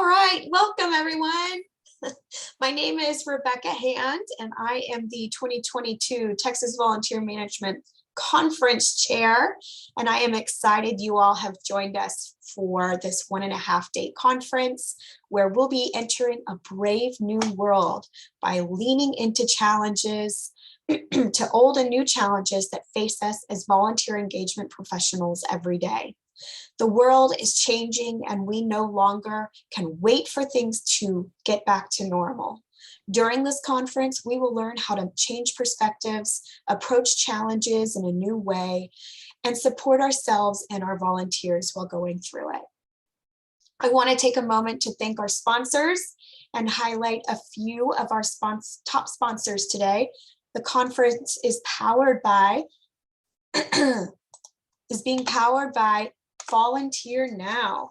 All right, welcome everyone. My name is Rebecca Hand, and I am the 2022 Texas Volunteer Management Conference Chair, and I am excited you all have joined us for this 1.5-day conference where we'll be entering a brave new world by leaning into challenges, to old and new challenges that face us as volunteer engagement professionals every day. The world is changing and we no longer can wait for things to get back to normal. During this conference, we will learn how to change perspectives, approach challenges in a new way, and support ourselves and our volunteers while going through it. I want to take a moment to thank our sponsors and highlight a few of our top sponsors today. The conference is being powered by Volunteer Now.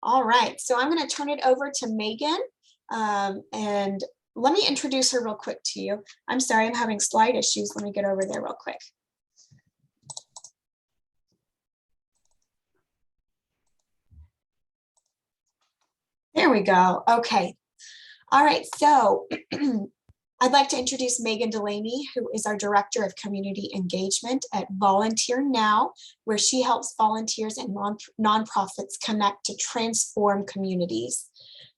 All right, so I'm going to turn it over to Megan, and let me introduce her real quick to you. I'm sorry, I'm having slide issues. Let me get over there real quick. There we go. Okay. All right, so I'd like to introduce Megan Delaney, who is our Director of Community Engagement at Volunteer Now, where she helps volunteers and nonprofits connect to transform communities.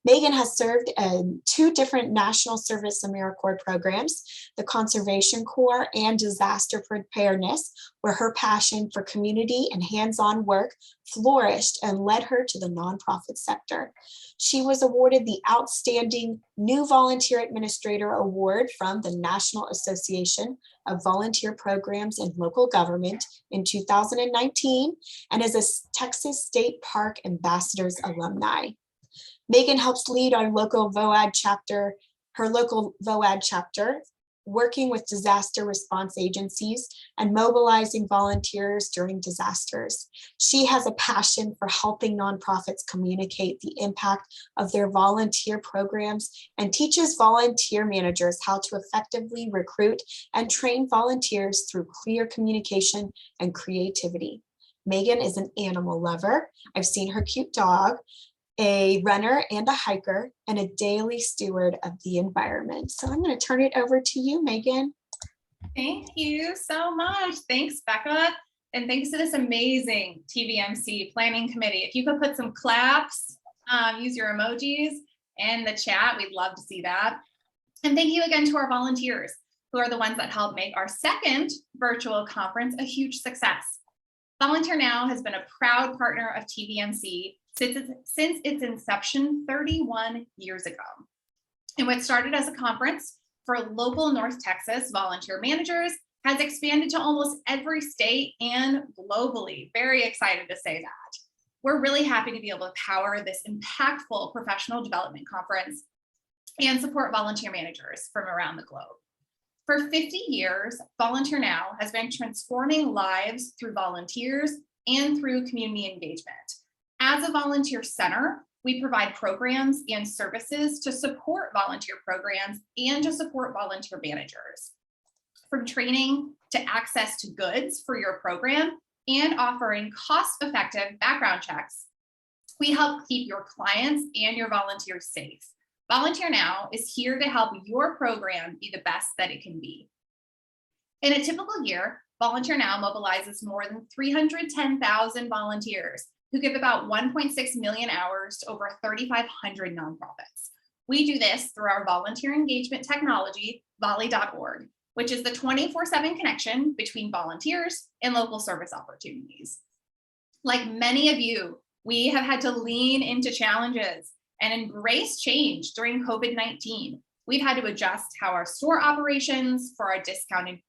Megan has served in 2 different National Service AmeriCorps programs, the Conservation Corps and Disaster Preparedness, where her passion for community and hands-on work flourished and led her to the nonprofit sector. She was awarded the Outstanding New Volunteer Administrator Award from the National Association of Volunteer Programs in Local Government in 2019 and is a Texas State Park Ambassadors alumni. Megan helps lead our local VOAD chapter, working with disaster response agencies and mobilizing volunteers during disasters. She has a passion for helping nonprofits communicate the impact of their volunteer programs and teaches volunteer managers how to effectively recruit and train volunteers through clear communication and creativity. Megan is an animal lover. I've seen her cute dog, a runner and a hiker, and a daily steward of the environment. So I'm going to turn it over to you, Megan. Thank you so much. Thanks, Becca. And thanks to this amazing TVMC planning committee. If you could put some claps, use your emojis in the chat, we'd love to see that. And thank you again to our volunteers, who are the ones that helped make our second virtual conference a huge success. Volunteer Now has been a proud partner of TVMC since its inception 31 years ago. And what started as a conference for local North Texas volunteer managers has expanded to almost every state and globally. Very excited to say that. We're really happy to be able to power this impactful professional development conference and support volunteer managers from around the globe. For 50 years, Volunteer Now has been transforming lives through volunteers and through community engagement. As a volunteer center, we provide programs and services to support volunteer programs and to support volunteer managers. From training to access to goods for your program and offering cost-effective background checks, we help keep your clients and your volunteers safe. Volunteer Now is here to help your program be the best that it can be. In a typical year, Volunteer Now mobilizes more than 310,000 volunteers who give about 1.6 million hours to over 3,500 nonprofits. We do this through our volunteer engagement technology, volley.org, which is the 24/7 connection between volunteers and local service opportunities. Like many of you, we have had to lean into challenges and embrace change during COVID-19. We've had to adjust how our store operations for our discounted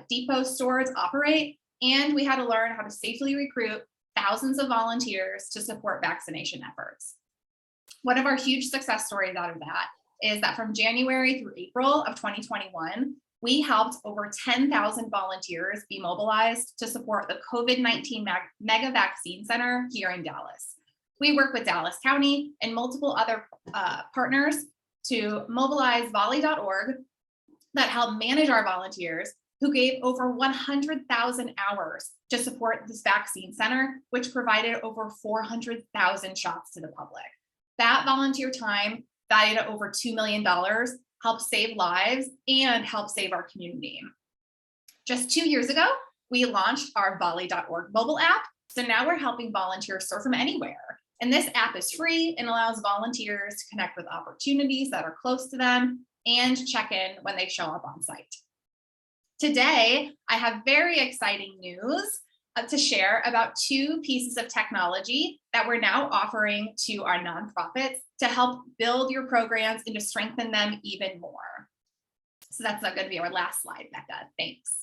depot stores operate, and we had to learn how to safely recruit thousands of volunteers to support vaccination efforts. One of our huge success stories out of that is that from January through April of 2021, we helped over 10,000 volunteers be mobilized to support the COVID-19 Mega Vaccine Center here in Dallas. We work with Dallas County and multiple other partners to mobilize volley.org that help manage our volunteers who gave over 100,000 hours to support this vaccine center, which provided over 400,000 shots to the public. That volunteer time, valued at over $2 million, helped save lives and help save our community. Just 2 years ago, we launched our volley.org mobile app. So now we're helping volunteers serve from anywhere. And this app is free and allows volunteers to connect with opportunities that are close to them and check in when they show up on site. Today, I have very exciting news to share about 2 pieces of technology that we're now offering to our nonprofits to help build your programs and to strengthen them even more. So that's going to be our last slide, Becca. Thanks.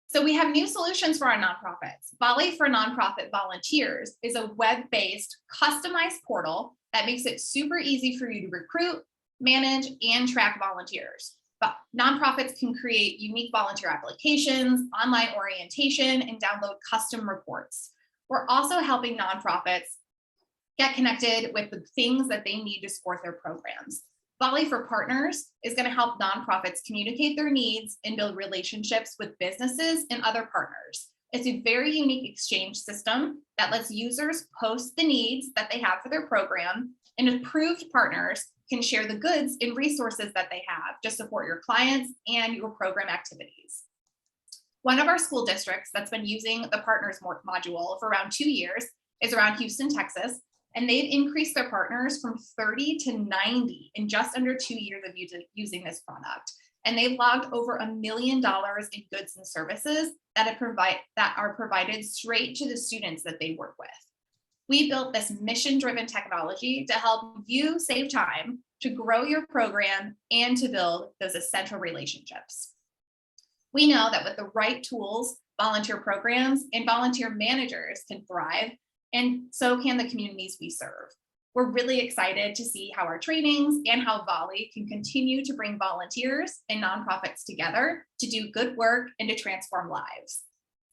So we have new solutions for our nonprofits. Volley for Nonprofit Volunteers is a web-based, customized portal that makes it super easy for you to recruit, manage, and track volunteers. But nonprofits can create unique volunteer applications, online orientation, and download custom reports. We're also helping nonprofits get connected with the things that they need to support their programs. Volley for Partners is going to help nonprofits communicate their needs and build relationships with businesses and other partners. It's a very unique exchange system that lets users post the needs that they have for their program, and approved partners can share the goods and resources that they have to support your clients and your program activities. One of our school districts that's been using the Partners module for around 2 years is around Houston, Texas, and they've increased their partners from 30 to 90 in just under 2 years of using this product. And they've logged over $1 million in goods and services that are provided straight to the students that they work with. We built this mission-driven technology to help you save time, to grow your program, and to build those essential relationships. We know that with the right tools, volunteer programs and volunteer managers can thrive, and so can the communities we serve. We're really excited to see how our trainings and how Volley can continue to bring volunteers and nonprofits together to do good work and to transform lives.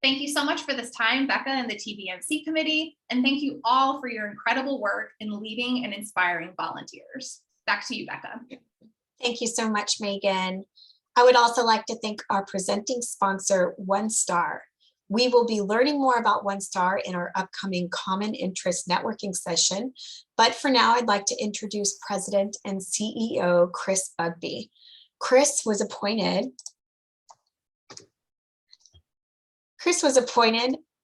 Thank you so much for this time, Becca and the TVMC committee, and thank you all for your incredible work in leading and inspiring volunteers. Back to you, Becca. Thank you so much, Megan. I would also like to thank our presenting sponsor, OneStar. We will be learning more about OneStar in our upcoming Common Interest Networking session. But for now, I'd like to introduce President and CEO, Chris Bugby. Chris was appointed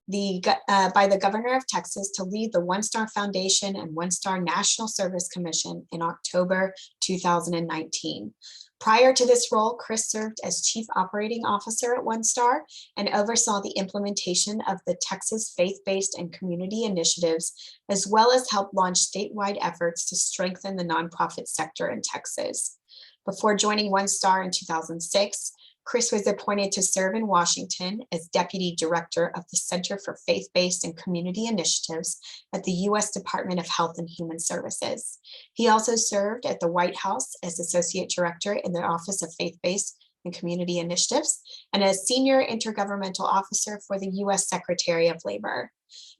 by the governor of Texas to lead the OneStar Foundation and OneStar National Service Commission in October 2019. Prior to this role, Chris served as Chief Operating Officer at OneStar and oversaw the implementation of the Texas faith-based and community initiatives, as well as helped launch statewide efforts to strengthen the nonprofit sector in Texas. Before joining OneStar in 2006, Chris was appointed to serve in Washington as Deputy Director of the Center for Faith-Based and Community Initiatives at the U.S. Department of Health and Human Services. He also served at the White House as Associate Director in the Office of Faith-Based and Community Initiatives and as Senior Intergovernmental Officer for the U.S. Secretary of Labor.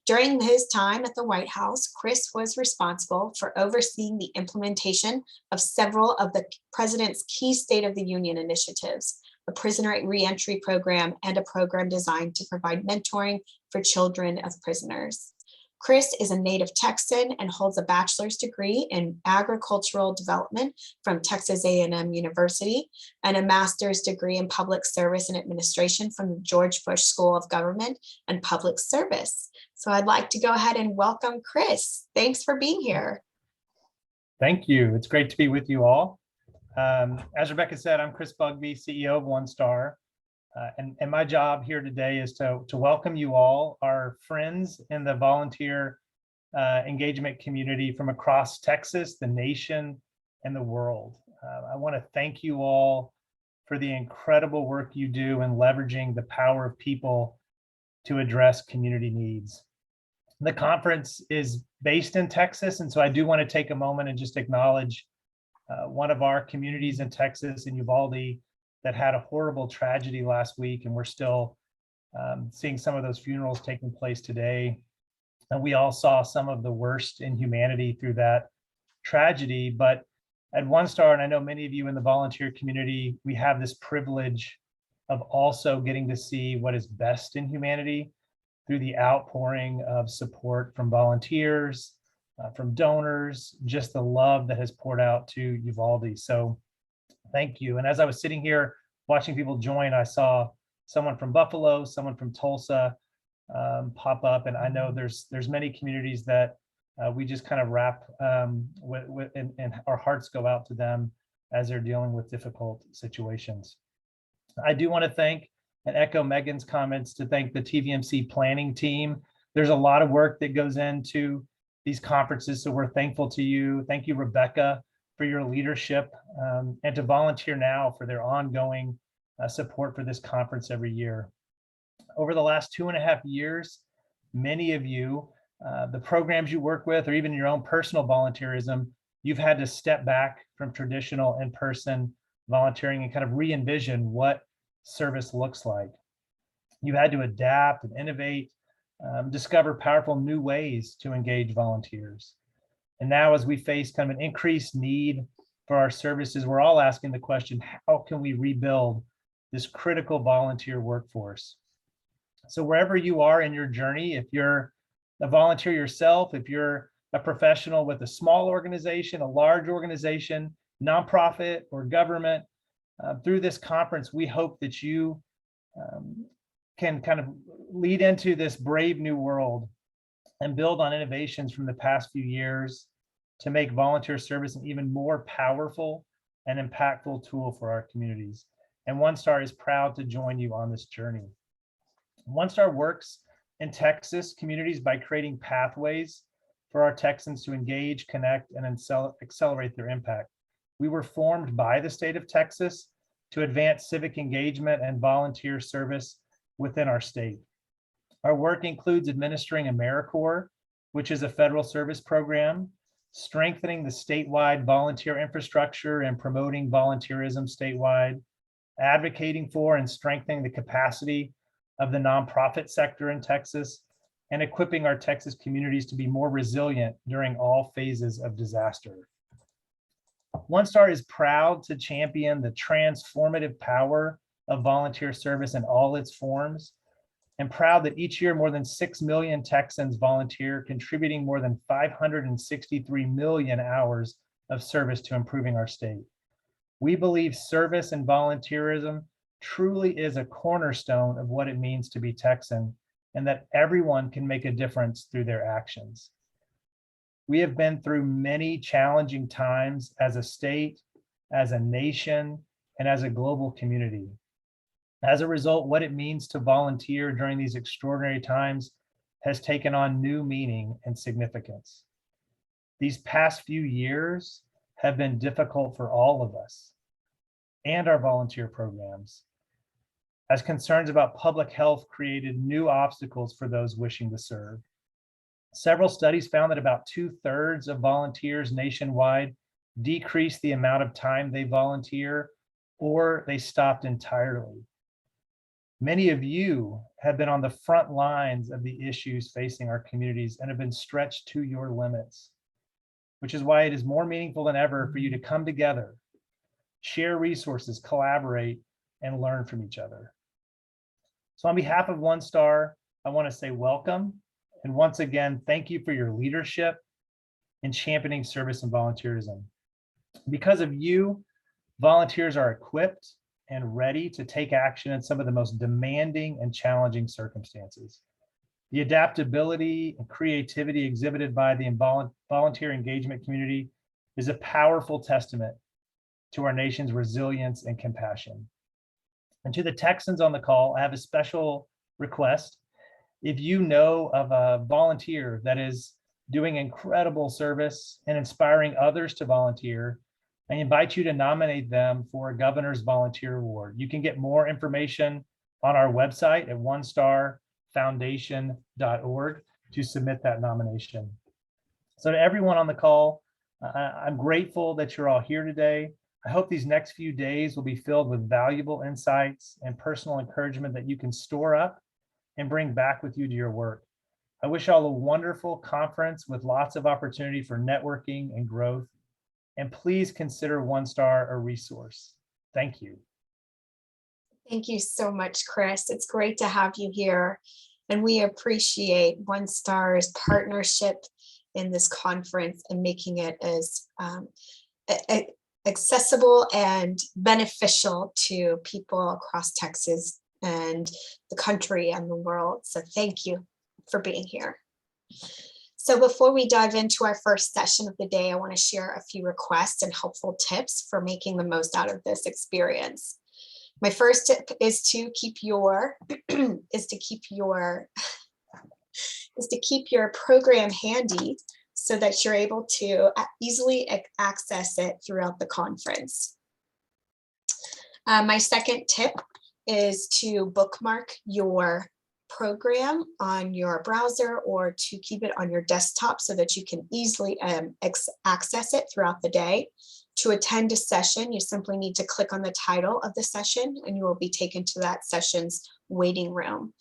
During his time at the White House, Chris was responsible for overseeing the implementation of several of the President's key State of the Union initiatives, a prisoner reentry program, and a program designed to provide mentoring for children of prisoners. Chris is a native Texan and holds a bachelor's degree in agricultural development from Texas A&M University and a master's degree in public service and administration from the George Bush School of Government and Public Service. So I'd like to go ahead and welcome Chris. Thanks for being here. Thank you. It's great to be with you all. As Rebecca said, I'm Chris Bugby, CEO of OneStar, and my job here today is to welcome you all, our friends in the volunteer engagement community from across Texas, the nation, and the world. I want to thank you all for the incredible work you do in leveraging the power of people to address community needs. The conference is based in Texas, and so I do want to take a moment and just acknowledge one of our communities in Texas, in Uvalde, that had a horrible tragedy last week, and we're still seeing some of those funerals taking place today. And we all saw some of the worst in humanity through that tragedy. But at OneStar, and I know many of you in the volunteer community, we have this privilege of also getting to see what is best in humanity through the outpouring of support from volunteers, from donors, just the love that has poured out to Uvalde. So thank you. And as I was sitting here watching people join, I saw someone from Buffalo, someone from Tulsa pop up, and I know there's many communities that we just kind of wrap with and our hearts go out to them as they're dealing with difficult situations. I do want to thank and echo Megan's comments to thank the TVMC planning team. There's a lot of work that goes into these conferences, so we're thankful to you. Thank you, Rebecca, for your leadership, and to Volunteer Now for their ongoing support for this conference every year. Over the last 2.5 years, many of you, the programs you work with, or even your own personal volunteerism, you've had to step back from traditional in-person volunteering and kind of re-envision what service looks like. You had to adapt and innovate, discover powerful new ways to engage volunteers. And now as we face kind of an increased need for our services, we're all asking the question, how can we rebuild this critical volunteer workforce? So wherever you are in your journey, if you're a volunteer yourself, if you're a professional with a small organization, a large organization, nonprofit or government, through this conference, we hope that you can kind of lead into this brave new world and build on innovations from the past few years to make volunteer service an even more powerful and impactful tool for our communities. And OneStar is proud to join you on this journey. OneStar works in Texas communities by creating pathways for our Texans to engage, connect, and accelerate their impact. We were formed by the state of Texas to advance civic engagement and volunteer service within our state. Our work includes administering AmeriCorps, which is a federal service program, strengthening the statewide volunteer infrastructure and promoting volunteerism statewide, advocating for and strengthening the capacity of the nonprofit sector in Texas, and equipping our Texas communities to be more resilient during all phases of disaster. OneStar is proud to champion the transformative power of volunteer service in all its forms, and proud that each year more than 6 million Texans volunteer, contributing more than 563 million hours of service to improving our state. We believe service and volunteerism truly is a cornerstone of what it means to be Texan, and that everyone can make a difference through their actions. We have been through many challenging times as a state, as a nation, and as a global community. As a result, what it means to volunteer during these extraordinary times has taken on new meaning and significance. These past few years have been difficult for all of us and our volunteer programs, as concerns about public health created new obstacles for those wishing to serve. Several studies found that about 2/3 of volunteers nationwide decreased the amount of time they volunteer, or they stopped entirely. Many of you have been on the front lines of the issues facing our communities and have been stretched to your limits, which is why it is more meaningful than ever for you to come together, share resources, collaborate, and learn from each other. So on behalf of OneStar, I want to say welcome. And once again, thank you for your leadership in championing service and volunteerism. Because of you, volunteers are equipped and ready to take action in some of the most demanding and challenging circumstances. The adaptability and creativity exhibited by the volunteer engagement community is a powerful testament to our nation's resilience and compassion. And to the Texans on the call, I have a special request. If you know of a volunteer that is doing incredible service and inspiring others to volunteer, I invite you to nominate them for a Governor's Volunteer Award. You can get more information on our website at onestarfoundation.org to submit that nomination. So to everyone on the call, I'm grateful that you're all here today. I hope these next few days will be filled with valuable insights and personal encouragement that you can store up and bring back with you to your work. I wish all a wonderful conference with lots of opportunity for networking and growth. And please consider OneStar a resource. Thank you. Thank you so much, Chris. It's great to have you here. And we appreciate OneStar's partnership in this conference and making it as accessible and beneficial to people across Texas and the country and the world. So thank you for being here. So before we dive into our first session of the day, I want to share a few requests and helpful tips for making the most out of this experience. My first tip is to keep your program handy so that you're able to easily access it throughout the conference. My second tip is to bookmark your program on your browser or to keep it on your desktop so that you can easily access it throughout the day. To attend a session, you simply need to click on the title of the session and you will be taken to that session's waiting room.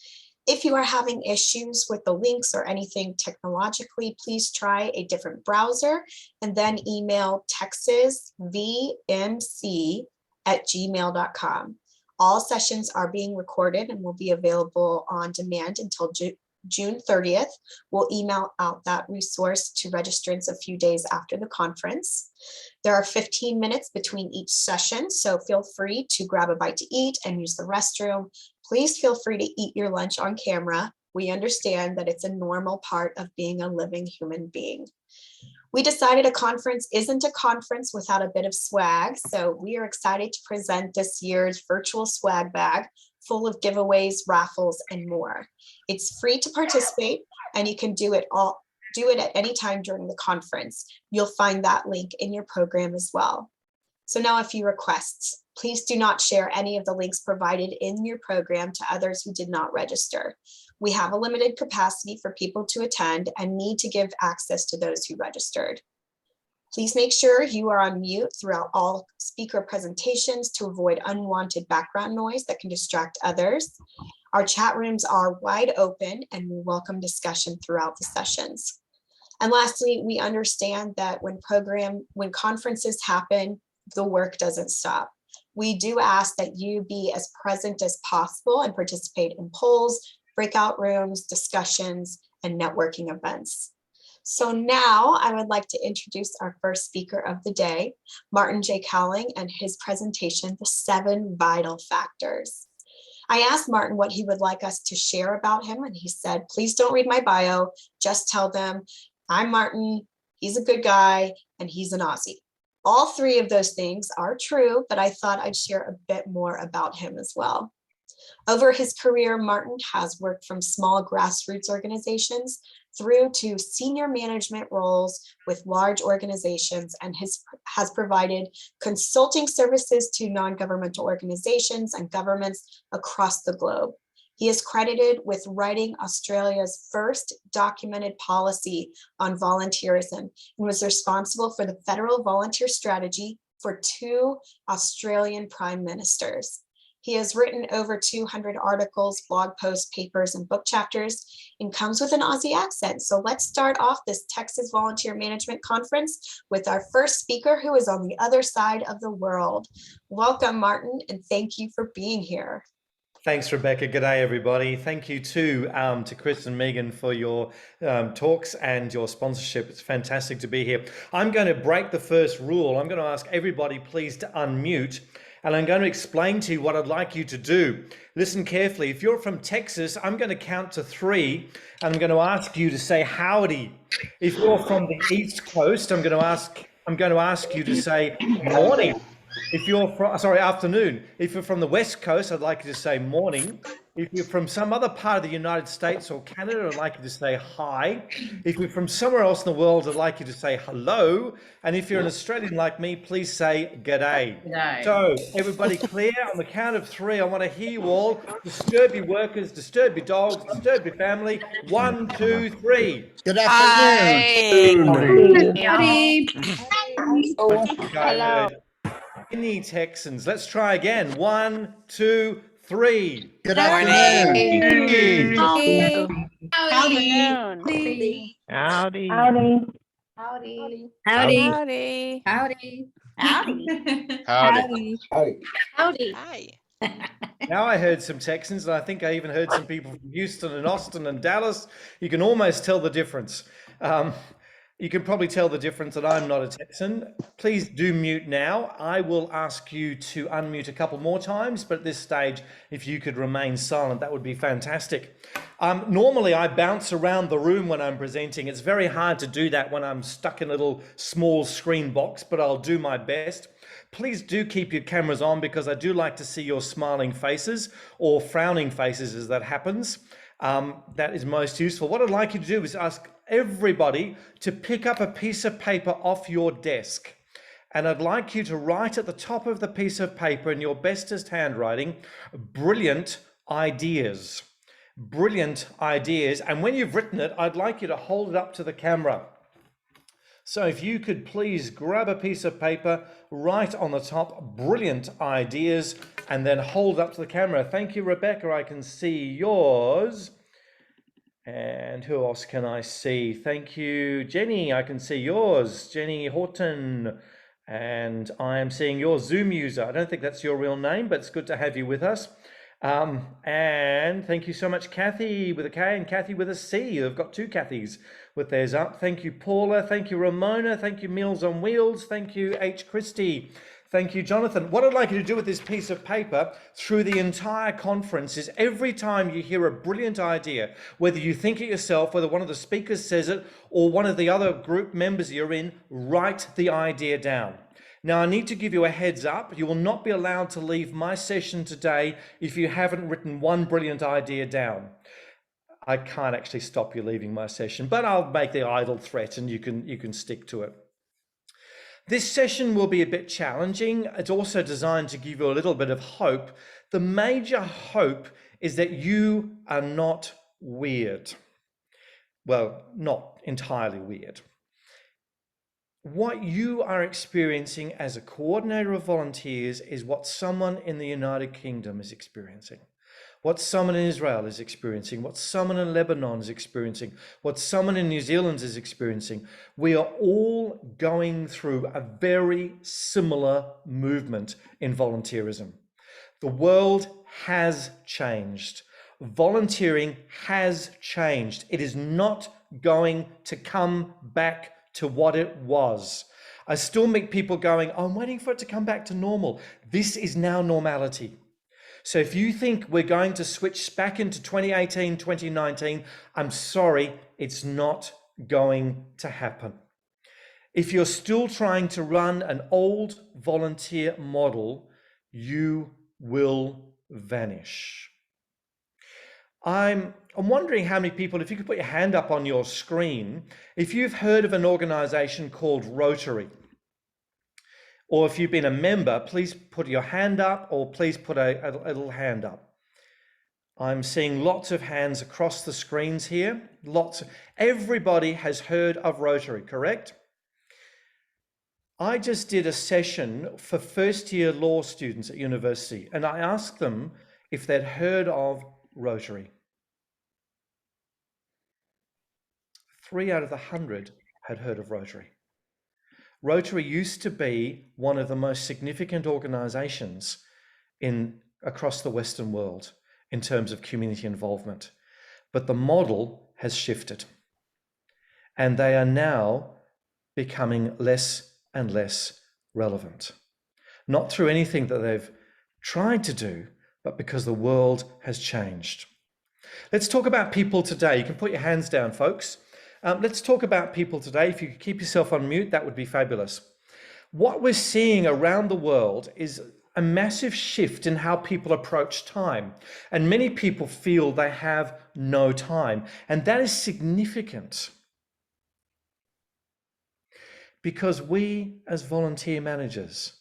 If you are having issues with the links or anything technologically, please try a different browser and then email texasvmc@gmail.com. All sessions are being recorded and will be available on demand until June 30th. We'll email out that resource to registrants a few days after the conference. There are 15 minutes between each session, so feel free to grab a bite to eat and use the restroom. Please feel free to eat your lunch on camera. We understand that it's a normal part of being a living human being. We decided a conference isn't a conference without a bit of swag, so we are excited to present this year's virtual swag bag full of giveaways, raffles, and more. It's free to participate, and you can do it at any time during the conference. You'll find that link in your program as well. So now a few requests. Please do not share any of the links provided in your program to others who did not register. We have a limited capacity for people to attend and need to give access to those who registered. Please make sure you are on mute throughout all speaker presentations to avoid unwanted background noise that can distract others. Our chat rooms are wide open and we welcome discussion throughout the sessions. And lastly, we understand that when conferences happen, the work doesn't stop. We do ask that you be as present as possible and participate in polls, breakout rooms, discussions, and networking events. So now I would like to introduce our first speaker of the day, Martin J. Cowling, and his presentation, The 7 Vital Factors. I asked Martin what he would like us to share about him, and he said, please don't read my bio, just tell them, I'm Martin, he's a good guy, and he's an Aussie. All three of those things are true, but I thought I'd share a bit more about him as well. Over his career, Martin has worked from small grassroots organizations through to senior management roles with large organizations and has provided consulting services to non-governmental organizations and governments across the globe. He is credited with writing Australia's first documented policy on volunteerism and was responsible for the federal volunteer strategy for 2 Australian prime ministers. He has written over 200 articles, blog posts, papers, and book chapters, and comes with an Aussie accent. So let's start off this Texas Volunteer Management Conference with our first speaker who is on the other side of the world. Welcome, Martin, and thank you for being here. Thanks, Rebecca. Good day, everybody. Thank you to Chris and Megan for your talks and your sponsorship. It's fantastic to be here. I'm going to break the first rule. I'm going to ask everybody please to unmute, and I'm going to explain to you what I'd like you to do. Listen carefully. If you're from Texas, I'm going to count to 3, and I'm going to ask you to say howdy. If you're from the East Coast, I'm going to ask you to say morning. If you're from, afternoon. If you're from the West Coast, I'd like you to say morning. If you're from some other part of the United States or Canada, I'd like you to say hi. If you're from somewhere else in the world, I'd like you to say hello. And if you're an Australian like me, please say g'day. G'day. So everybody clear? On the count of 3, I want to hear you all. Disturb your workers, disturb your dogs, disturb your family. 1, 2, 3. Good afternoon. Howdy. Hello. Any Texans? Let's try again. 1, 2, 3. Good afternoon. Howdy. Howdy. Howdy. Howdy. Howdy. Howdy. Howdy. Howdy. Howdy. Howdy. Hi. Now I heard some Texans, and I think I even heard some people from Houston and Austin and Dallas. You can almost tell the difference. You can probably tell the difference that I'm not a Texan. Please do mute now. I will ask you to unmute a couple more times, but at this stage, if you could remain silent, that would be fantastic. Normally, I bounce around the room when I'm presenting. It's very hard to do that when I'm stuck in a little small screen box, but I'll do my best. Please do keep your cameras on because I do like to see your smiling faces or frowning faces as that happens. That is most useful. What I'd like you to do is ask everybody to pick up a piece of paper off your desk. And I'd like you to write at the top of the piece of paper in your bestest handwriting, brilliant ideas. Brilliant ideas. And when you've written it, I'd like you to hold it up to the camera. So if you could please grab a piece of paper, write on the top, brilliant ideas, and then hold it up to the camera. Thank you, Rebecca. I can see yours. And who else can I see? Thank you, Jenny. I can see yours, Jenny Horton. And I am seeing your Zoom user. I don't think that's your real name, but it's good to have you with us. And thank you so much, Kathy with a K and Kathy with a C. I've got two Kathys with theirs up. Thank you, Paula. Thank you, Ramona. Thank you, Meals on Wheels. Thank you, H. Christie. Thank you, Jonathan. What I'd like you to do with this piece of paper through the entire conference is every time you hear a brilliant idea, whether you think it yourself, whether one of the speakers says it, or one of the other group members you're in, write the idea down. Now, I need to give you a heads up. You will not be allowed to leave my session today if you haven't written one brilliant idea down. I can't actually stop you leaving my session, but I'll make the idle threat and you can stick to it. This session will be a bit challenging. It's also designed to give you a little bit of hope. The major hope is that you are not weird. Well, not entirely weird. What you are experiencing as a coordinator of volunteers is what someone in the United Kingdom is experiencing, what someone in Israel is experiencing, what someone in Lebanon is experiencing, what someone in New Zealand is experiencing. We are all going through a very similar movement in volunteerism. The world has changed. Volunteering has changed. It is not going to come back to what it was. I still meet people going, I'm waiting for it to come back to normal. This is now normality. So if you think we're going to switch back into 2018, 2019, I'm sorry, it's not going to happen. If you're still trying to run an old volunteer model, you will vanish. I'm wondering how many people, if you could put your hand up on your screen, if you've heard of an organization called Rotary, or if you've been a member, please put your hand up or please put a little hand up. I'm seeing lots of hands across the screens here. Everybody has heard of Rotary, correct? I just did a session for first-year law students at university, and I asked them if they'd heard of Rotary. 3 out of the 100 had heard of Rotary. Rotary used to be one of the most significant organizations across the Western world in terms of community involvement, but the model has shifted, and they are now becoming less and less relevant. Not through anything that they've tried to do, but because the world has changed. Let's talk about people today. You can put your hands down, folks. Let's talk about people today. If you could keep yourself on mute, that would be fabulous. What we're seeing around the world is a massive shift in how people approach time. And many people feel they have no time. And that is significant, because we as volunteer managers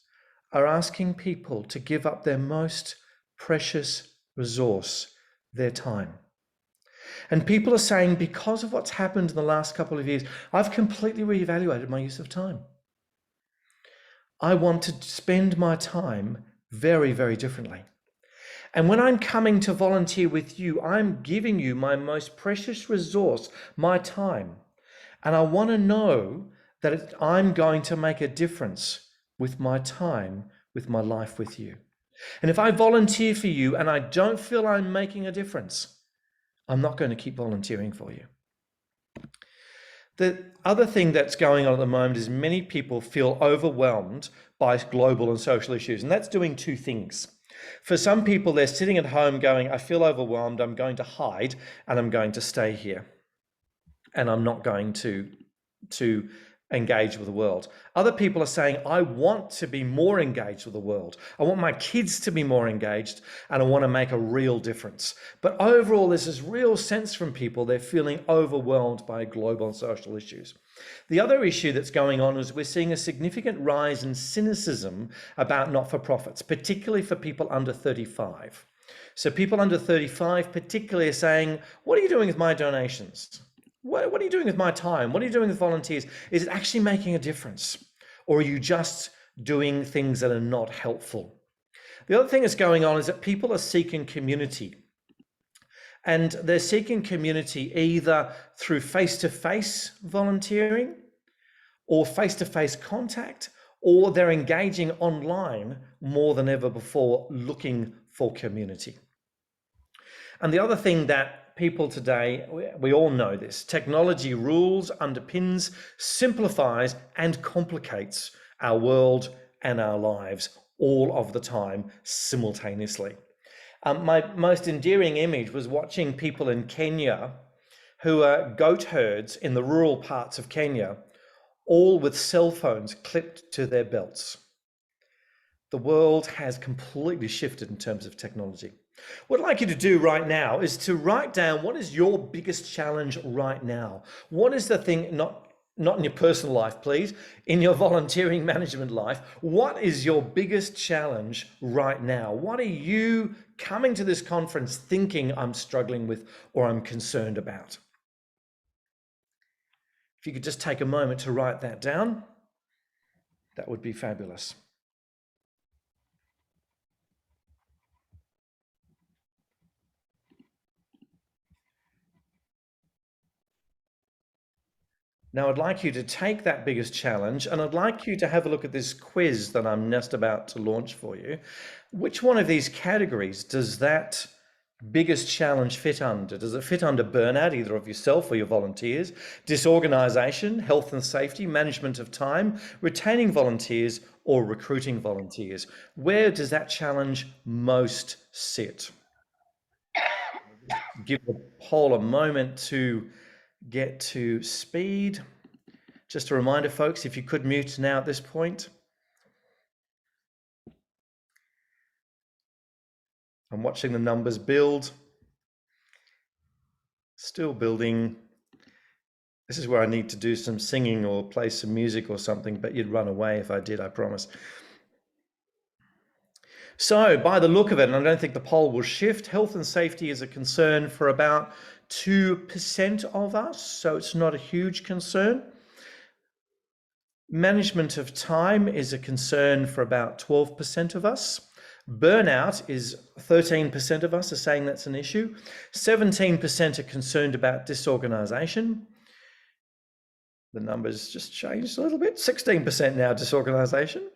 are asking people to give up their most precious resource, their time. And people are saying, because of what's happened in the last couple of years, I've completely reevaluated my use of time. I want to spend my time very, very differently. And when I'm coming to volunteer with you, I'm giving you my most precious resource, my time. And I want to know that I'm going to make a difference with my time, with my life with you. And if I volunteer for you and I don't feel I'm making a difference, I'm not going to keep volunteering for you. The other thing that's going on at the moment is many people feel overwhelmed by global and social issues, and that's doing two things. For some people, they're sitting at home going, I feel overwhelmed, I'm going to hide, and I'm going to stay here, and I'm not going to engage with the world. Other people are saying, I want to be more engaged with the world. I want my kids to be more engaged, and I want to make a real difference. But overall, there's this real sense from people, they're feeling overwhelmed by global and social issues. The other issue that's going on is we're seeing a significant rise in cynicism about not-for-profits, particularly for people under 35. So people under 35 particularly are saying, what are you doing with my donations? What are you doing with my time? What are you doing with volunteers? Is it actually making a difference? Or are you just doing things that are not helpful? The other thing that's going on is that people are seeking community. And they're seeking community either through face-to-face volunteering or face-to-face contact, or they're engaging online more than ever before looking for community. And the other thing that people today, we all know this, technology rules, underpins, simplifies, and complicates our world and our lives all of the time simultaneously. My most endearing image was watching people in Kenya who are goat herds in the rural parts of Kenya, all with cell phones clipped to their belts. The world has completely shifted in terms of technology. What I'd like you to do right now is to write down what is your biggest challenge right now. What is the thing, not in your personal life, please, in your volunteering management life, what is your biggest challenge right now? What are you coming to this conference thinking I'm struggling with or I'm concerned about? If you could just take a moment to write that down, that would be fabulous. Now, I'd like you to take that biggest challenge and I'd like you to have a look at this quiz that I'm just about to launch for you. Which one of these categories does that biggest challenge fit under? Does it fit under burnout, either of yourself or your volunteers, disorganization, health and safety, management of time, retaining volunteers, or recruiting volunteers? Where does that challenge most sit? Give the poll a moment to get to speed. Just a reminder, folks, if you could mute now at this point. I'm watching the numbers build. Still building. This is where I need to do some singing or play some music or something, but you'd run away if I did, I promise. So by the look of it, and I don't think the poll will shift, health and safety is a concern for about 2% of us, so it's not a huge concern. Management of time is a concern for about 12% of us. Burnout is 13% of us are saying that's an issue. 17% are concerned about disorganization. The numbers just changed a little bit. 16% now disorganization.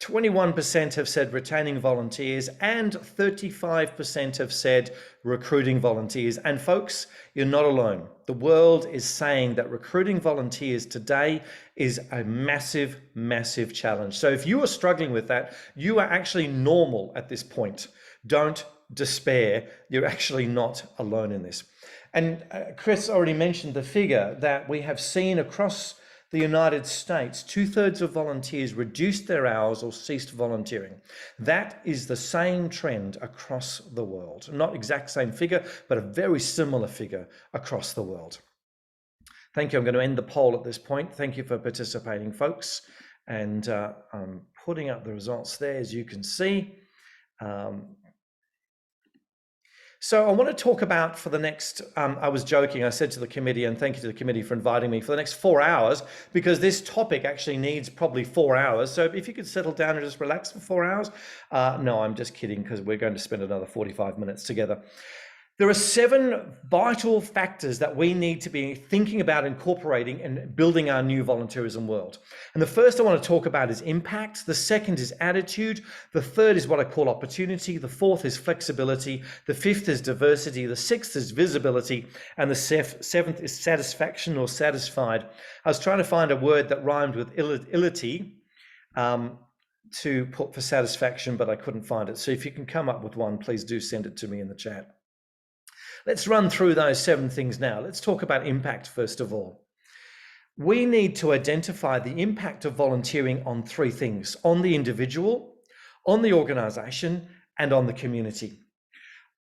21% have said retaining volunteers and 35% have said recruiting volunteers. And folks, you're not alone. The world is saying that recruiting volunteers today is a massive, massive challenge. So if you are struggling with that, you are actually normal at this point. Don't despair. You're actually not alone in this. And Chris already mentioned the figure that we have seen across the United States, 2/3 of volunteers reduced their hours or ceased volunteering. That is the same trend across the world. Not exact same figure, but a very similar figure across the world. Thank you. I'm going to end the poll at this point. Thank you for participating, folks. And I'm putting up the results there, as you can see. So I want to talk about for the next, I was joking, I said to the committee, and thank you to the committee for inviting me, for the next 4 hours, because this topic actually needs probably 4 hours. So if you could settle down and just relax for 4 hours. No, I'm just kidding, because we're going to spend another 45 minutes together. There are 7 vital factors that we need to be thinking about incorporating and building our new volunteerism world. And the first I want to talk about is impact. The second is attitude. The third is what I call opportunity. The fourth is flexibility. The fifth is diversity. The sixth is visibility. And the seventh is satisfaction or satisfied. I was trying to find a word that rhymed with ility to put for satisfaction, but I couldn't find it. So if you can come up with one, please do send it to me in the chat. Let's run through those 7 things now. Let's talk about impact first of all. We need to identify the impact of volunteering on 3 things: on the individual, on the organization, and on the community.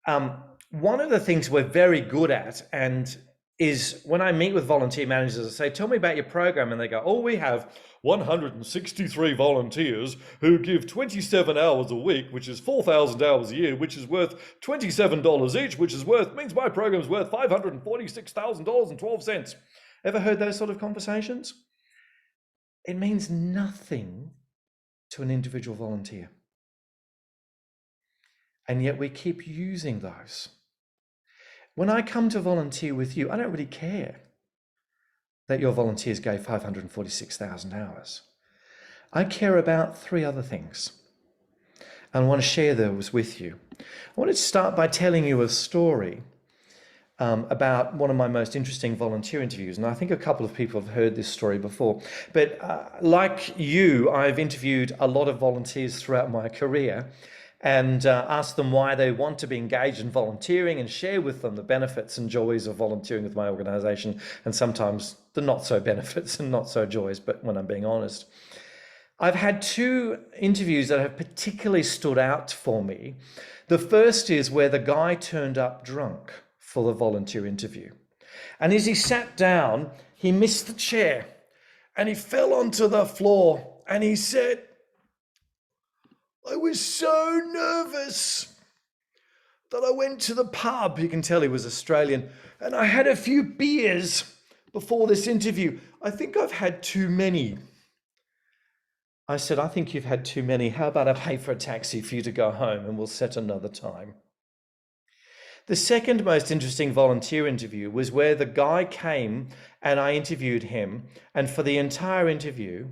One of the things we're very good at, and is when I meet with volunteer managers, I say, tell me about your program. And they go, oh, we have 163 volunteers who give 27 hours a week, which is 4,000 hours a year, which is worth $27 each, which means my program is worth $546,000.12. Ever heard those sort of conversations? It means nothing to an individual volunteer. And yet we keep using those. When I come to volunteer with you, I don't really care that your volunteers gave 546,000 hours. I care about 3 other things. And I want to share those with you. I want to start by telling you a story about one of my most interesting volunteer interviews. And I think a couple of people have heard this story before. But like you, I've interviewed a lot of volunteers throughout my career and ask them why they want to be engaged in volunteering and share with them the benefits and joys of volunteering with my organization, and sometimes the not so benefits and not so joys, but when I'm being honest. I've had 2 interviews that have particularly stood out for me. The first is where the guy turned up drunk for the volunteer interview. And as he sat down, he missed the chair and he fell onto the floor and he said, I was so nervous that I went to the pub. You can tell he was Australian. And I had a few beers before this interview. I think I've had too many. I said, I think you've had too many. How about I pay for a taxi for you to go home and we'll set another time? The second most interesting volunteer interview was where the guy came and I interviewed him. And for the entire interview,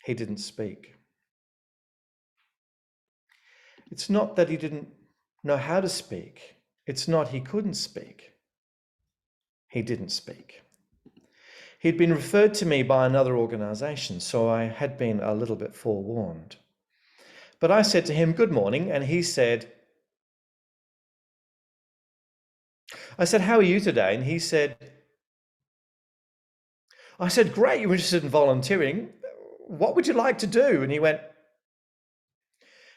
he didn't speak. It's not that he didn't know how to speak. It's not he couldn't speak. He didn't speak. He'd been referred to me by another organization, so I had been a little bit forewarned. But I said to him, good morning, and he said, I said, how are you today? And he said, I said, great, you're interested in volunteering. What would you like to do? And he went,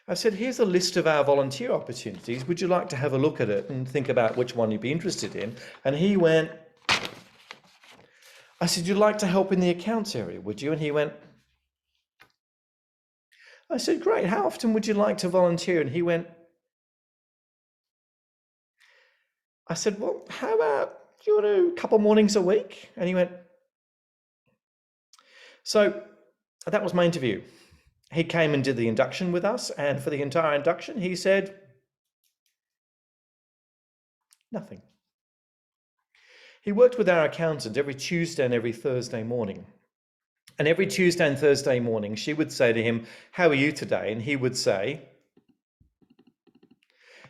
I said, here's a list of our volunteer opportunities. Would you like to have a look at it and think about which one you'd be interested in? And he went, I said, you'd like to help in the accounts area, would you? And he went, I said, great, how often would you like to volunteer? And he went, I said, well, how about you want to do a couple mornings a week? And he went, so that was my interview. He came and did the induction with us, and for the entire induction, he said nothing. He worked with our accountant every Tuesday and every Thursday morning. And every Tuesday and Thursday morning, she would say to him, how are you today? And he would say,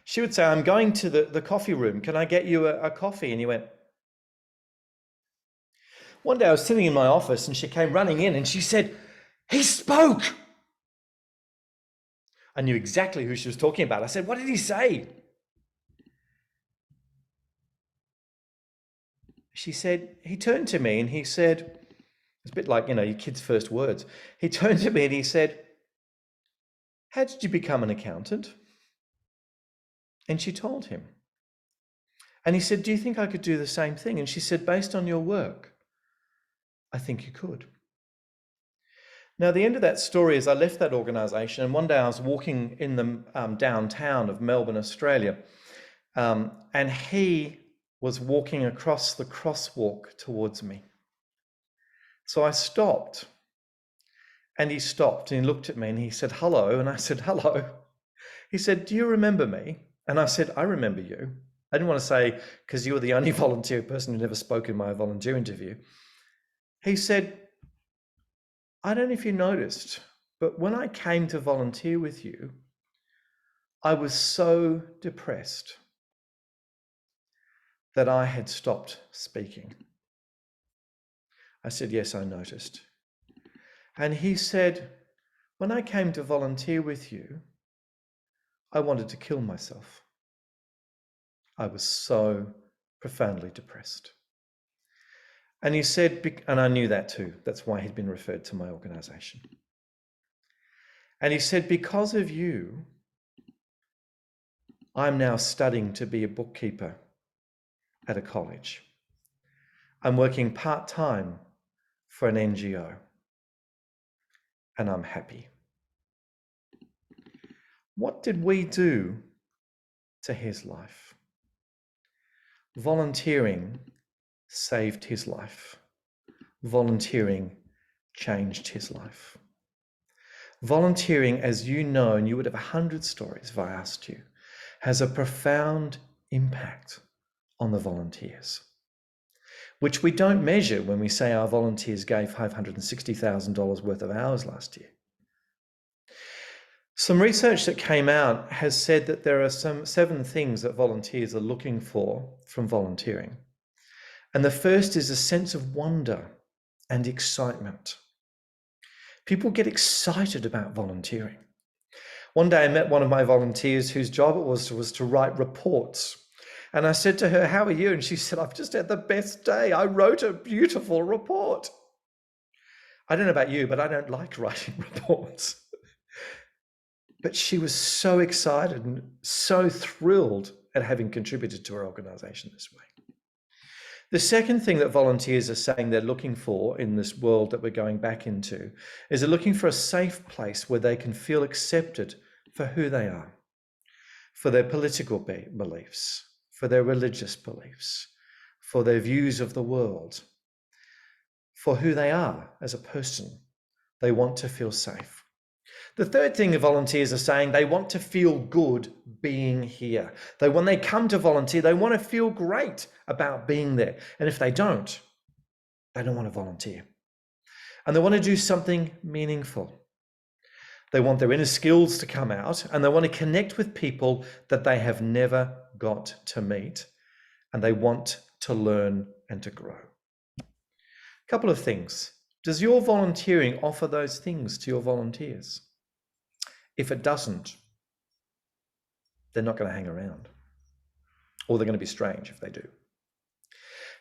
she would say, I'm going to the coffee room. Can I get you a coffee? And he went, one day I was sitting in my office and she came running in and she said, he spoke. I knew exactly who she was talking about. I said, what did he say? She said, he turned to me and he said, it's a bit like, your kid's first words. He turned to me and he said, how did you become an accountant? And she told him. And he said, do you think I could do the same thing? And she said, based on your work, I think you could. Now, the end of that story is I left that organisation, and one day I was walking in the downtown of Melbourne, Australia, and he was walking across the crosswalk towards me. So I stopped, and he stopped, and he looked at me, and he said, hello, and I said, hello. He said, "Do you remember me?" And I said, "I remember you." I didn't want to say, because you were the only volunteer person who never spoke in my volunteer interview. He said, "I don't know if you noticed, but when I came to volunteer with you, I was so depressed that I had stopped speaking." I said, "Yes, I noticed." And he said, "When I came to volunteer with you, I wanted to kill myself. I was so profoundly depressed." And he said, and I knew that too. That's why he'd been referred to my organization. And he said, "Because of you, I'm now studying to be a bookkeeper at a college. I'm working part-time for an NGO, and I'm happy." What did we do to his life? Volunteering saved his life. Volunteering changed his life. Volunteering, as you know, and you would have 100 stories if I asked you, has a profound impact on the volunteers, which we don't measure when we say our volunteers gave $560,000 worth of hours last year. Some research that came out has said that there are some 7 things that volunteers are looking for from volunteering. And the first is a sense of wonder and excitement. People get excited about volunteering. One day I met one of my volunteers whose job it was to write reports. And I said to her, "How are you?" And she said, "I've just had the best day. I wrote a beautiful report." I don't know about you, but I don't like writing reports. But she was so excited and so thrilled at having contributed to her organization this way. The second thing that volunteers are saying they're looking for in this world that we're going back into is they're looking for a safe place where they can feel accepted for who they are, for their political beliefs, for their religious beliefs, for their views of the world, for who they are as a person. They want to feel safe. The third thing the volunteers are saying, they want to feel good being here. When they come to volunteer, they want to feel great about being there. And if they don't want to volunteer. And they want to do something meaningful. They want their inner skills to come out, and they want to connect with people that they have never got to meet. And they want to learn and to grow. A couple of things. Does your volunteering offer those things to your volunteers? If it doesn't, they're not going to hang around, or they're going to be strange if they do.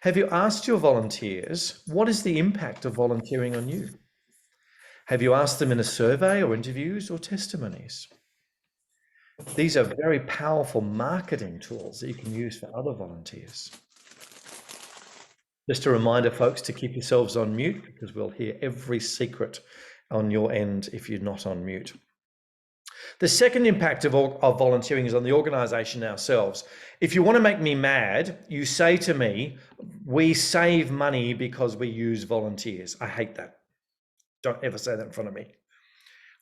Have you asked your volunteers, what is the impact of volunteering on you? Have you asked them in a survey or interviews or testimonies? These are very powerful marketing tools that you can use for other volunteers. Just a reminder, folks, to keep yourselves on mute, because we'll hear every secret on your end if you're not on mute. The second impact of volunteering is on the organisation ourselves. If you want to make me mad, you say to me, "We save money because we use volunteers." I hate that. Don't ever say that in front of me.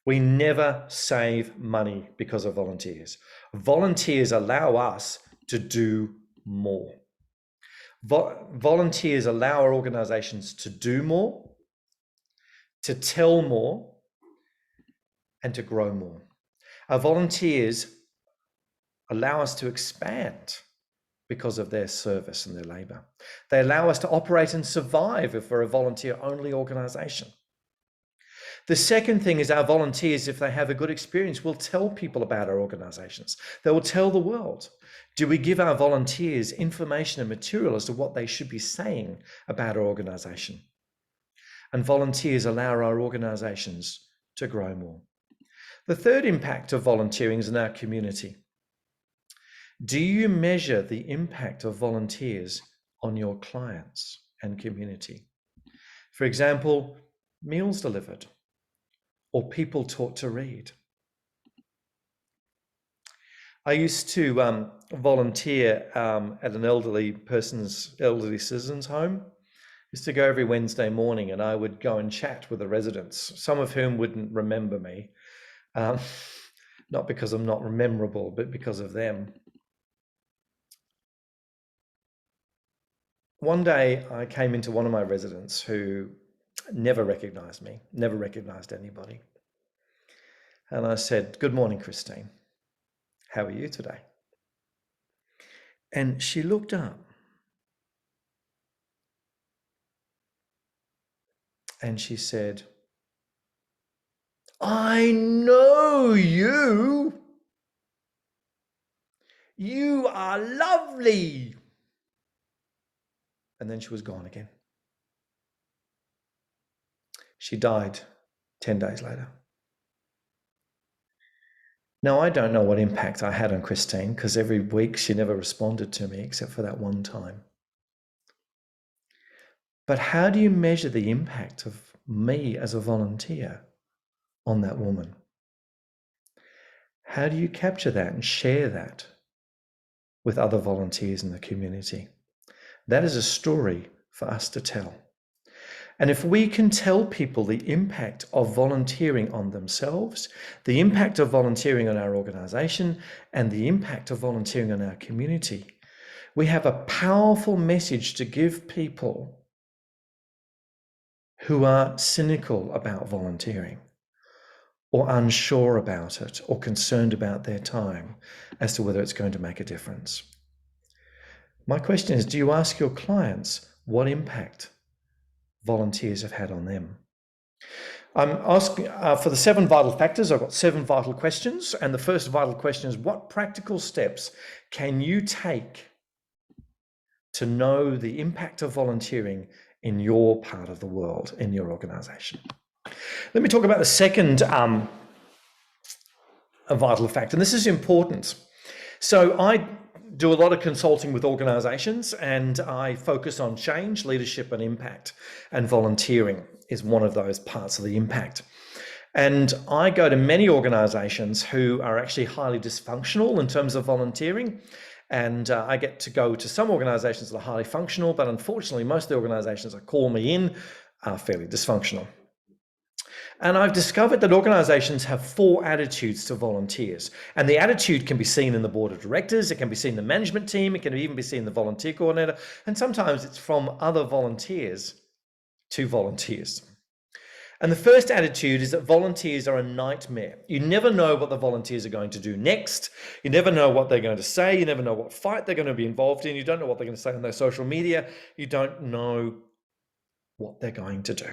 We never save money because of volunteers. Volunteers allow us to do more. Volunteers allow our organisations to do more, to tell more, and to grow more. Our volunteers allow us to expand because of their service and their labour. They allow us to operate and survive if we're a volunteer-only organisation. The second thing is our volunteers, if they have a good experience, will tell people about our organisations. They will tell the world. Do we give our volunteers information and material as to what they should be saying about our organisation? And volunteers allow our organisations to grow more. The third impact of volunteering is in our community. Do you measure the impact of volunteers on your clients and community? For example, meals delivered or people taught to read. I used to volunteer at an elderly citizen's home. I used to go every Wednesday morning, and I would go and chat with the residents, some of whom wouldn't remember me. not because I'm not memorable, but because of them. One day I came into one of my residents who never recognized me, never recognized anybody. And I said, "Good morning, Christine. How are you today?" And she looked up and she said, "I know you. You are lovely." And then she was gone again. She died 10 days later. Now, I don't know what impact I had on Christine because every week she never responded to me except for that one time. But how do you measure the impact of me as a volunteer on that woman? How do you capture that and share that with other volunteers in the community? That is a story for us to tell. And if we can tell people the impact of volunteering on themselves, the impact of volunteering on our organization, and the impact of volunteering on our community, we have a powerful message to give people who are cynical about volunteering or unsure about it or concerned about their time as to whether it's going to make a difference. My question is, do you ask your clients what impact volunteers have had on them? I'm asking for the 7 vital factors. I've got 7 vital questions. And the first vital question is, what practical steps can you take to know the impact of volunteering in your part of the world, in your organization? Let me talk about the second a vital factor, and this is important. So I do a lot of consulting with organizations, and I focus on change, leadership, and impact, and volunteering is one of those parts of the impact. And I go to many organizations who are actually highly dysfunctional in terms of volunteering, and I get to go to some organizations that are highly functional, but unfortunately most of the organizations that call me in are fairly dysfunctional. And I've discovered that organizations have 4 attitudes to volunteers. And the attitude can be seen in the board of directors, it can be seen in the management team, it can even be seen in the volunteer coordinator, and sometimes it's from other volunteers to volunteers. And the first attitude is that volunteers are a nightmare. You never know what the volunteers are going to do next. You never know what they're going to say. You never know what fight they're going to be involved in. You don't know what they're going to say on their social media. You don't know what they're going to do.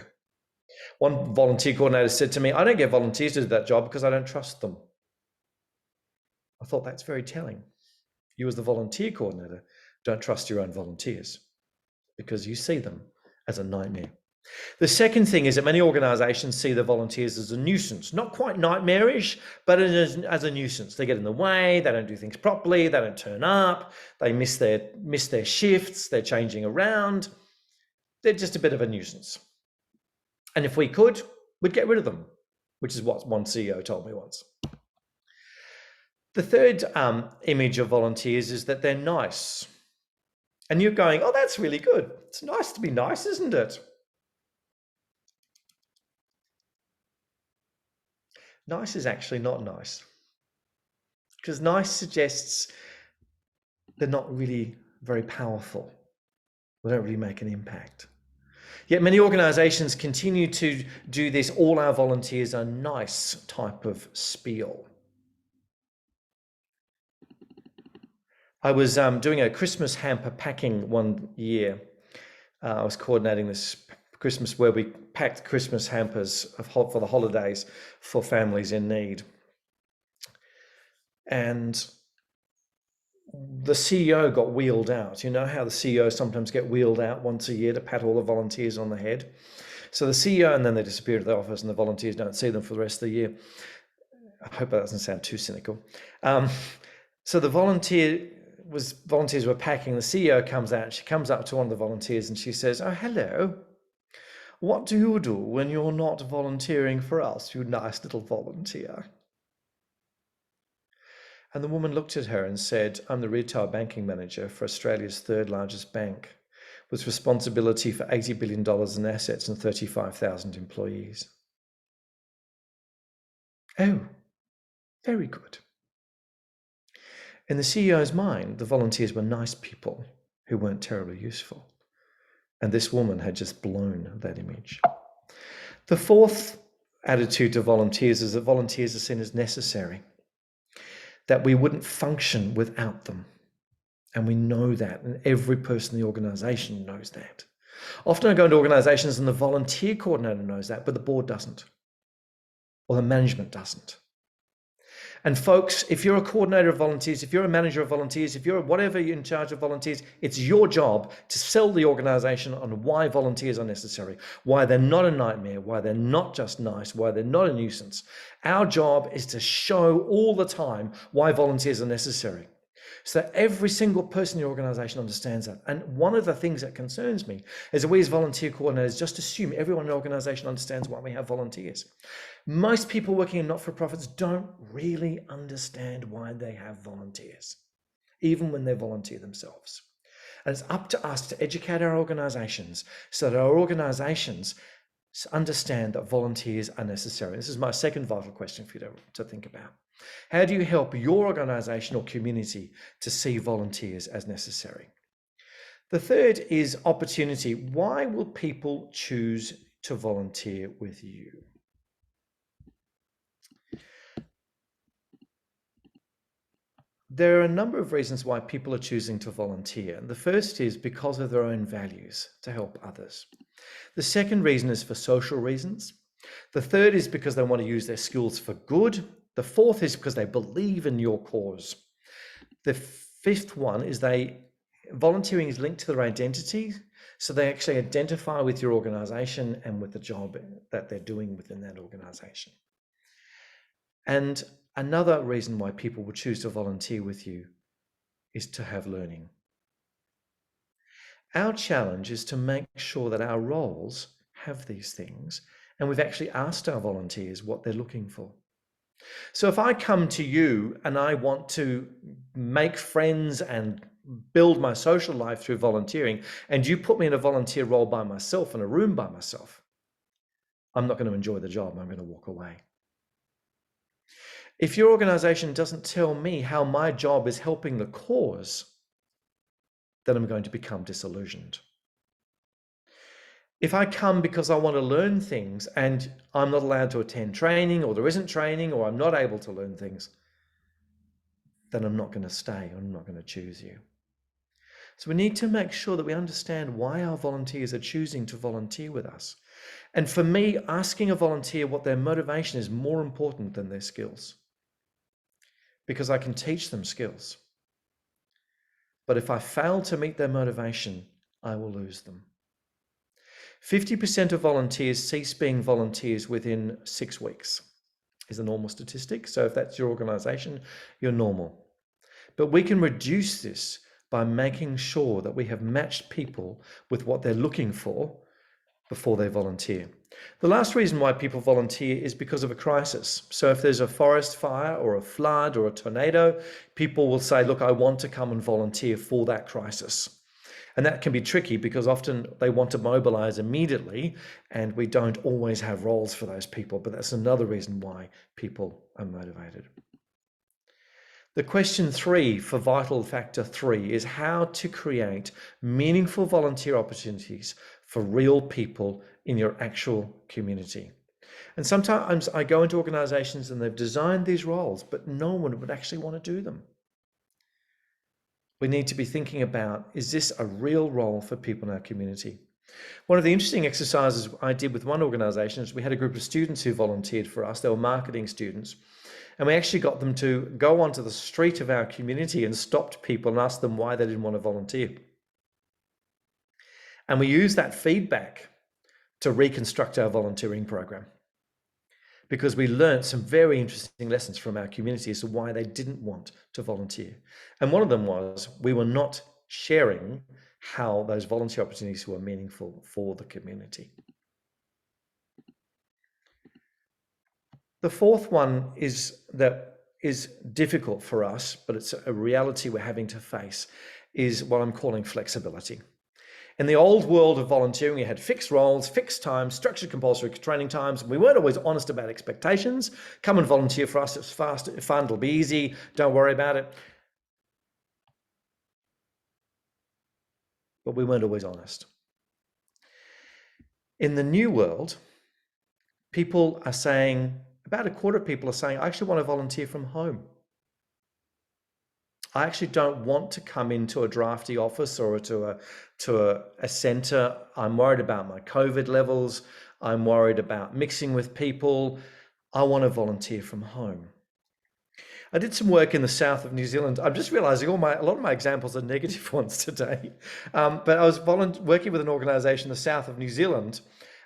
One volunteer coordinator said to me, "I don't get volunteers to do that job because I don't trust them." I thought that's very telling. You as the volunteer coordinator don't trust your own volunteers because you see them as a nightmare. The second thing is that many organizations see the volunteers as a nuisance, not quite nightmarish, but as a nuisance. They get in the way, they don't do things properly, they don't turn up, they miss their shifts, they're changing around. They're just a bit of a nuisance. And if we could, we'd get rid of them, which is what one CEO told me once. The third image of volunteers is that they're nice. And you're going, "Oh, that's really good. It's nice to be nice, isn't it?" Nice is actually not nice. Because nice suggests they're not really very powerful. They don't really make an impact. Yet many organizations continue to do this "all our volunteers are nice" type of spiel. I was doing a Christmas hamper packing one year. I was coordinating this Christmas where we packed Christmas hampers for the holidays for families in need. And the CEO got wheeled out. You know how the CEO sometimes get wheeled out once a year to pat all the volunteers on the head? So the CEO, and then they disappear to the office and the volunteers don't see them for the rest of the year. I hope that doesn't sound too cynical. So the volunteers were packing, the CEO comes out, she comes up to one of the volunteers and she says, "Oh, hello. What do you do when you're not volunteering for us, you nice little volunteer?" And the woman looked at her and said, "I'm the retail banking manager for Australia's 3rd largest bank, with responsibility for $80 billion in assets and 35,000 employees." "Oh, Very good. In the CEO's mind, the volunteers were nice people who weren't terribly useful. And this woman had just blown that image. The fourth attitude to volunteers is that volunteers are seen as necessary, that we wouldn't function without them. And we know that, and every person in the organization knows that. Often I go into organizations and the volunteer coordinator knows that, but the board doesn't, or the management doesn't. And folks, if you're a coordinator of volunteers, if you're a manager of volunteers, if you're whatever you're in charge of volunteers, it's your job to sell the organization on why volunteers are necessary, why they're not a nightmare, why they're not just nice, why they're not a nuisance. Our job is to show all the time why volunteers are necessary, so that every single person in the organization understands that. And one of the things that concerns me is that we as volunteer coordinators just assume everyone in the organization understands why we have volunteers. Most people working in not-for-profits don't really understand why they have volunteers, even when they volunteer themselves. And it's up to us to educate our organizations so that our organizations understand that volunteers are necessary. This is my second vital question for you to think about. How do you help your organization or community to see volunteers as necessary? The third is opportunity. Why will people choose to volunteer with you? There are a number of reasons why people are choosing to volunteer. The first is because of their own values, to help others. The second reason is for social reasons. The third is because they want to use their skills for good. The fourth is because they believe in your cause. The fifth one is volunteering is linked to their identity, so they actually identify with your organization and with the job that they're doing within that organization. And another reason why people will choose to volunteer with you is to have learning. Our challenge is to make sure that our roles have these things, and we've actually asked our volunteers what they're looking for. So if I come to you and I want to make friends and build my social life through volunteering, and you put me in a volunteer role by myself, in a room by myself, I'm not going to enjoy the job. I'm going to walk away. If your organization doesn't tell me how my job is helping the cause, then I'm going to become disillusioned. If I come because I want to learn things and I'm not allowed to attend training, or there isn't training, or I'm not able to learn things, then I'm not going to stay. I'm not going to choose you. So we need to make sure that we understand why our volunteers are choosing to volunteer with us. And for me, asking a volunteer what their motivation is more important than their skills, because I can teach them skills. But if I fail to meet their motivation, I will lose them. 50% of volunteers cease being volunteers within 6 weeks is a normal statistic. So if that's your organization, you're normal. But we can reduce this by making sure that we have matched people with what they're looking for before they volunteer. The last reason why people volunteer is because of a crisis. So if there's a forest fire or a flood or a tornado, people will say, look, I want to come and volunteer for that crisis. And that can be tricky because often they want to mobilize immediately, and we don't always have roles for those people, but that's another reason why people are motivated. The question 3 for vital factor 3 is how to create meaningful volunteer opportunities for real people in your actual community. And sometimes I go into organizations and they've designed these roles, but no one would actually want to do them. We need to be thinking about, is this a real role for people in our community? One of the interesting exercises I did with one organization is we had a group of students who volunteered for us. They were marketing students. And we actually got them to go onto the street of our community and stopped people and asked them why they didn't want to volunteer. And we used that feedback to reconstruct our volunteering program, because we learned some very interesting lessons from our community as to why they didn't want to volunteer. And one of them was we were not sharing how those volunteer opportunities were meaningful for the community. The fourth one is difficult for us, but it's a reality we're having to face, is what I'm calling flexibility. In the old world of volunteering, we had fixed roles, fixed times, structured compulsory training times. We weren't always honest about expectations. Come and volunteer for us. It's fast, fun, it'll be easy. Don't worry about it. But we weren't always honest. In the new world, people are saying, about a quarter of people are saying, I actually want to volunteer from home. I actually don't want to come into a drafty office or to a center. I'm worried about my COVID levels. I'm worried about mixing with people. I want to volunteer from home. I did some work in the south of New Zealand. I'm just realizing a lot of my examples are negative ones today. But I was working with an organization in the south of New Zealand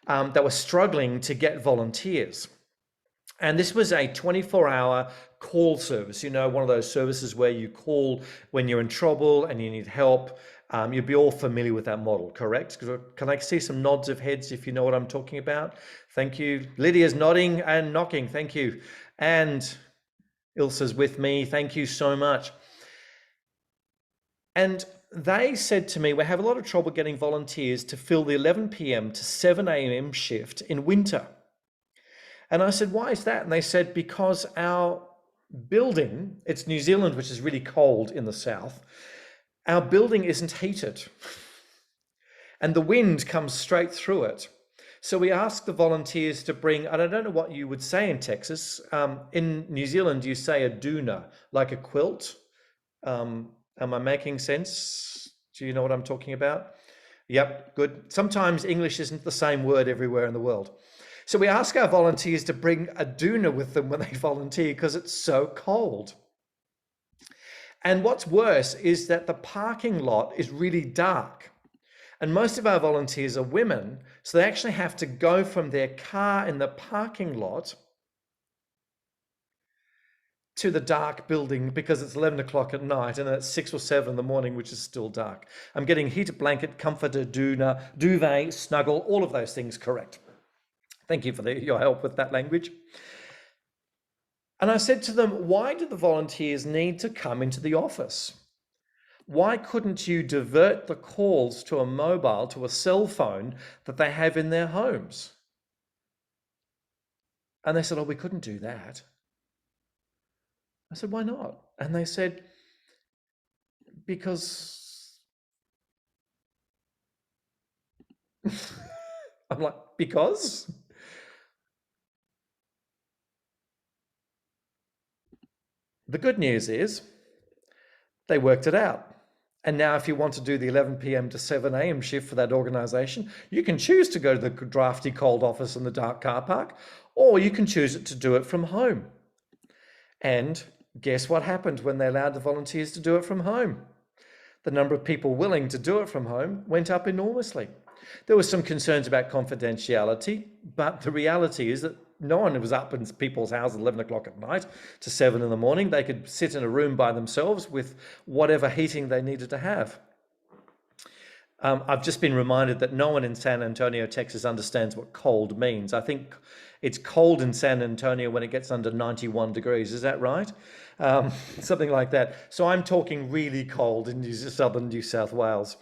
that was struggling to get volunteers. And this was a 24-hour call service, one of those services where you call when you're in trouble and you need help. You'd be all familiar with that model, correct? Can I see some nods of heads if you know what I'm talking about? Thank you. Lydia's nodding and knocking. Thank you. And Ilsa's with me. Thank you so much. And they said to me, we have a lot of trouble getting volunteers to fill the 11 p.m. to 7 a.m. shift in winter. And I said, why is that? And they said, because our building, it's New Zealand, which is really cold in the south, our building isn't heated. And the wind comes straight through it. So we asked the volunteers to bring, and I don't know what you would say in Texas. In New Zealand, you say a doona, like a quilt. Am I making sense? Do you know what I'm talking about? Yep, good. Sometimes English isn't the same word everywhere in the world. So we ask our volunteers to bring a doona with them when they volunteer because it's so cold. And what's worse is that the parking lot is really dark. And most of our volunteers are women, so they actually have to go from their car in the parking lot to the dark building because it's 11 o'clock at night and it's 6 or 7 in the morning, which is still dark. I'm getting heated blanket, comforter, doona, duvet, snuggle, all of those things correct. Thank you for your help with that language. And I said to them, why do the volunteers need to come into the office? Why couldn't you divert the calls to a mobile, to a cell phone that they have in their homes? And they said, oh, we couldn't do that. I said, why not? And they said, because I'm like, because? The good news is they worked it out. And now if you want to do the 11 p.m. to 7 a.m. shift for that organization, you can choose to go to the drafty cold office in the dark car park, or you can choose to do it from home. And guess what happened when they allowed the volunteers to do it from home? The number of people willing to do it from home went up enormously. There were some concerns about confidentiality, but the reality is that no one was up in people's houses at 11 o'clock at night to 7 in the morning. They could sit in a room by themselves with whatever heating they needed to have. I've just been reminded that no one in San Antonio, Texas understands what cold means. I think it's cold in San Antonio when it gets under 91 degrees. Is that right? Something like that. So I'm talking really cold in southern New South Wales.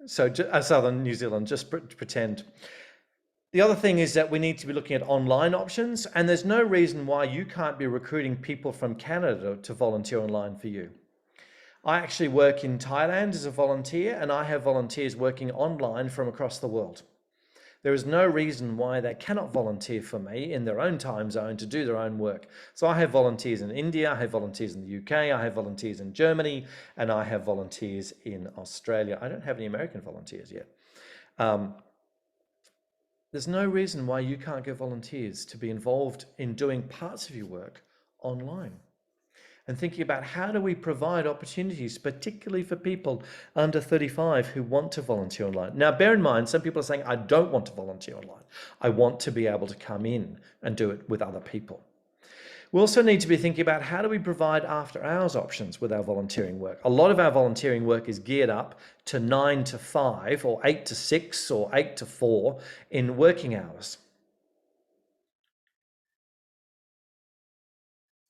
Southern New Zealand, just pretend. The other thing is that we need to be looking at online options, and there's no reason why you can't be recruiting people from Canada to volunteer online for you. I actually work in Thailand as a volunteer, and I have volunteers working online from across the world. There is no reason why they cannot volunteer for me in their own time zone to do their own work. So I have volunteers in India, I have volunteers in the UK, I have volunteers in Germany, and I have volunteers in Australia. I don't have any American volunteers yet. There's no reason why you can't get volunteers to be involved in doing parts of your work online. And thinking about how do we provide opportunities, particularly for people under 35 who want to volunteer online. Now, bear in mind, some people are saying, I don't want to volunteer online. I want to be able to come in and do it with other people. We also need to be thinking about how do we provide after hours options with our volunteering work. A lot of our volunteering work is geared up to 9 to 5 or 8 to 6 or 8 to 4 in working hours.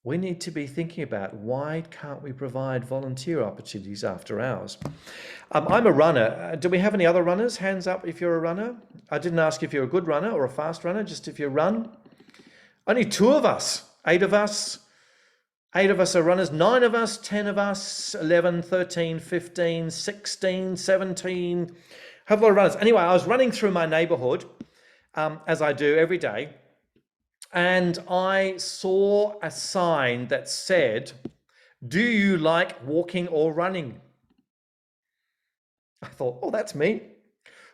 we need to be thinking about why can't we provide volunteer opportunities after hours? I'm a runner. Do we have any other runners? Hands up if you're a runner. I didn't ask if you're a good runner or a fast runner, just if you run. Only 2 of us, 8 of us. 8 of us are runners, 9 of us, 10 of us, 11, 13, 15, 16, 17. Have a lot of runners. Anyway, I was running through my neighborhood, as I do every day, and I saw a sign that said, "Do you like walking or running?" I thought, oh, that's me.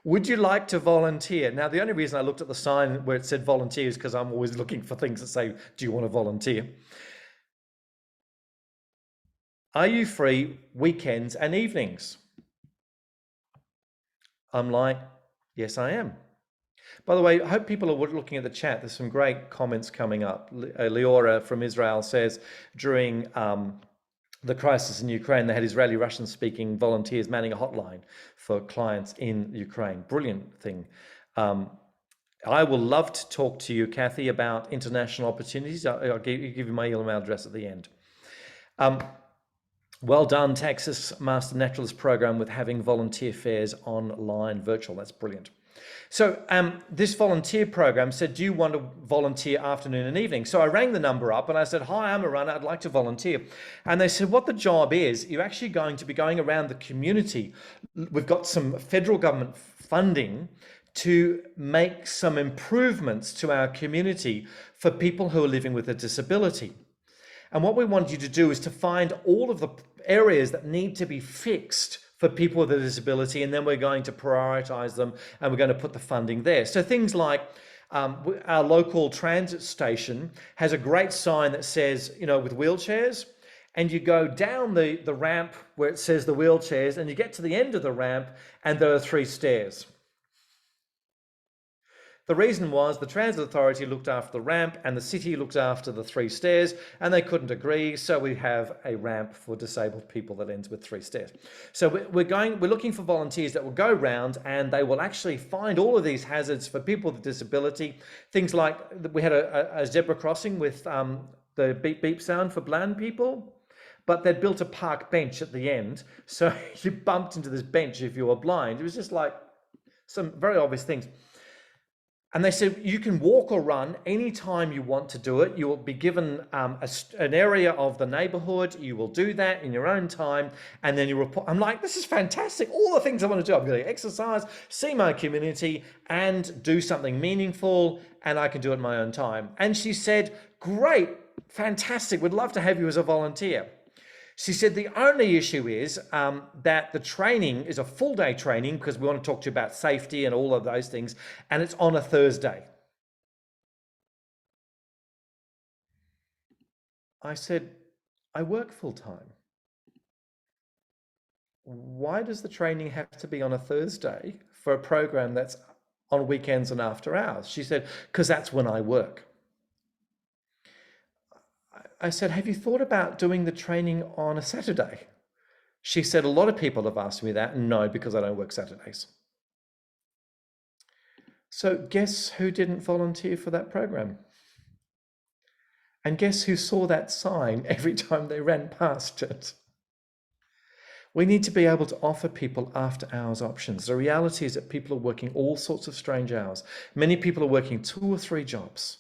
Would you like to volunteer? Now, the only reason I looked at the sign where it said volunteer is because I'm always looking for things that say, do you want to volunteer? Are you free weekends and evenings? I'm like, yes, I am. By the way, I hope people are looking at the chat. There's some great comments coming up. Leora from Israel says, during the crisis in Ukraine, they had Israeli Russian speaking volunteers manning a hotline for clients in Ukraine. Brilliant thing. I will love to talk to you, Kathy, about international opportunities. I'll give you my email address at the end. Well done, Texas Master Naturalist Program, with having volunteer fairs online virtual. That's brilliant. So this volunteer program said, do you want to volunteer afternoon and evening? So I rang the number up and I said, hi, I'm a runner, I'd like to volunteer. And they said, what the job is, you're actually going to be going around the community. We've got some federal government funding to make some improvements to our community for people who are living with a disability. And what we want you to do is to find all of the areas that need to be fixed for people with a disability, and then we're going to prioritize them and we're going to put the funding there. So things like our local transit station has a great sign that says, you know, with wheelchairs, and you go down the ramp where it says the wheelchairs, and you get to the end of the ramp and there are 3 stairs. The reason was the transit authority looked after the ramp and the city looked after the 3 stairs, and they couldn't agree. So we have a ramp for disabled people that ends with 3 stairs. So we're looking for volunteers that will go around and they will actually find all of these hazards for people with disability. Things like we had a zebra crossing with the beep beep sound for blind people, but they'd built a park bench at the end. So you bumped into this bench if you were blind. It was just like some very obvious things. And they said, you can walk or run anytime you want to do it. You will be given an area of the neighborhood. You will do that in your own time. And then you report. I'm like, this is fantastic. All the things I want to do. I'm going to exercise, see my community, and do something meaningful. And I can do it in my own time. And she said, great, fantastic. We'd love to have you as a volunteer. She said the only issue is that the training is a full day training, because we want to talk to you about safety and all of those things, and it's on a Thursday. I said, I work full time. Why does the training have to be on a Thursday for a program that's on weekends and after hours? She said, because that's when I work. I said, have you thought about doing the training on a Saturday? She said, a lot of people have asked me that. No, because I don't work Saturdays. So guess who didn't volunteer for that program? And guess who saw that sign every time they ran past it? We need to be able to offer people after hours options. The reality is that people are working all sorts of strange hours. Many people are working 2 or 3 jobs.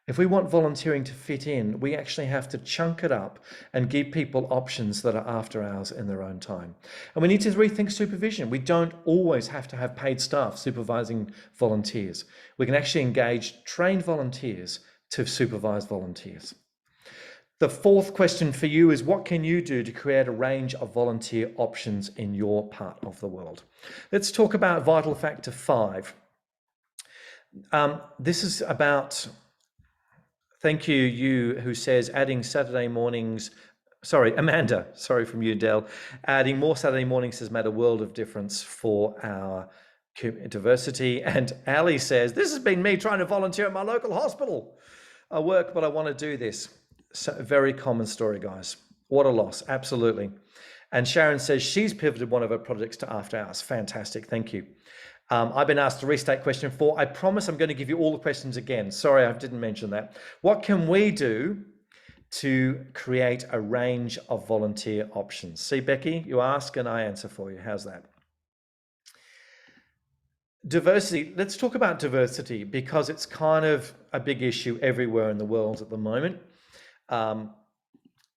If we want volunteering to fit in, we actually have to chunk it up and give people options that are after hours in their own time. And we need to rethink supervision. We don't always have to have paid staff supervising volunteers. We can actually engage trained volunteers to supervise volunteers. The 4th question for you is, what can you do to create a range of volunteer options in your part of the world? Let's talk about vital factor 5. This is about... Thank you, you who says adding Saturday mornings, sorry, Amanda, sorry from you, Dell. Adding more Saturday mornings has made a world of difference for our diversity. And Ali says, this has been me trying to volunteer at my local hospital. I work, but I want to do this. So, very common story, guys. What a loss, absolutely. And Sharon says she's pivoted one of her projects to after hours. Fantastic, thank you. I've been asked to restate question 4. I promise I'm going to give you all the questions again. Sorry, I didn't mention that. What can we do to create a range of volunteer options. See, Becky, you ask and I answer for you. How's that? Diversity. Let's talk about diversity because it's kind of a big issue everywhere in the world at the moment. And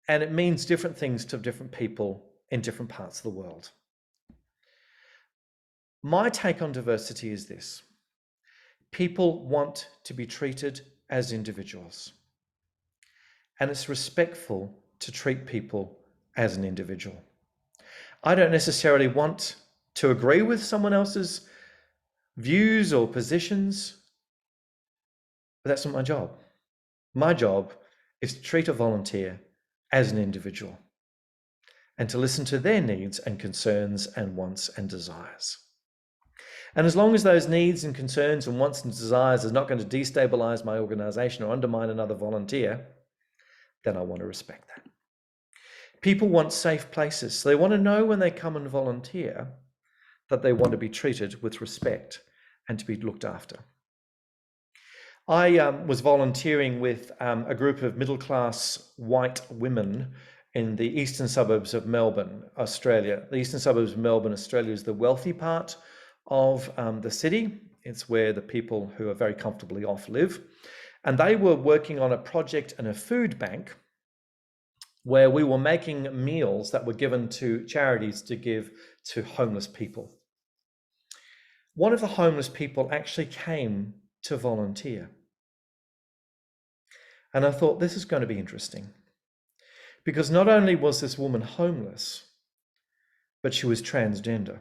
it means different things to different people in different parts of the world. My take on diversity is this. People want to be treated as individuals. And it's respectful to treat people as an individual. I don't necessarily want to agree with someone else's views or positions, but that's not my job. My job is to treat a volunteer as an individual and to listen to their needs and concerns and wants and desires. And as long as those needs and concerns and wants and desires are not going to destabilize my organization or undermine another volunteer, then I want to respect that. People want safe places. So they want to know when they come and volunteer that they want to be treated with respect and to be looked after. I was volunteering with a group of middle-class white women in the eastern suburbs of Melbourne, Australia. The eastern suburbs of Melbourne, Australia is the wealthy part of the city. It's where the people who are very comfortably off live. And they were working on a project in a food bank where we were making meals that were given to charities to give to homeless people. One of the homeless people actually came to volunteer. And I thought, this is going to be interesting. Because not only was this woman homeless, but she was transgender.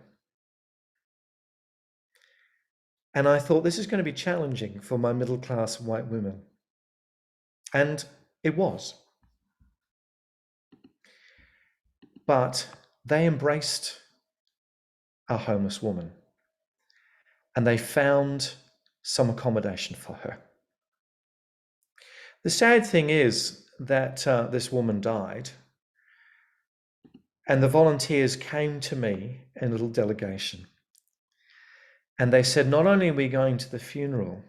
And I thought, this is going to be challenging for my middle-class white women. And it was. But they embraced a homeless woman. And they found some accommodation for her. The sad thing is that this woman died, and the volunteers came to me in a little delegation. And they said, not only are we going to the funeral,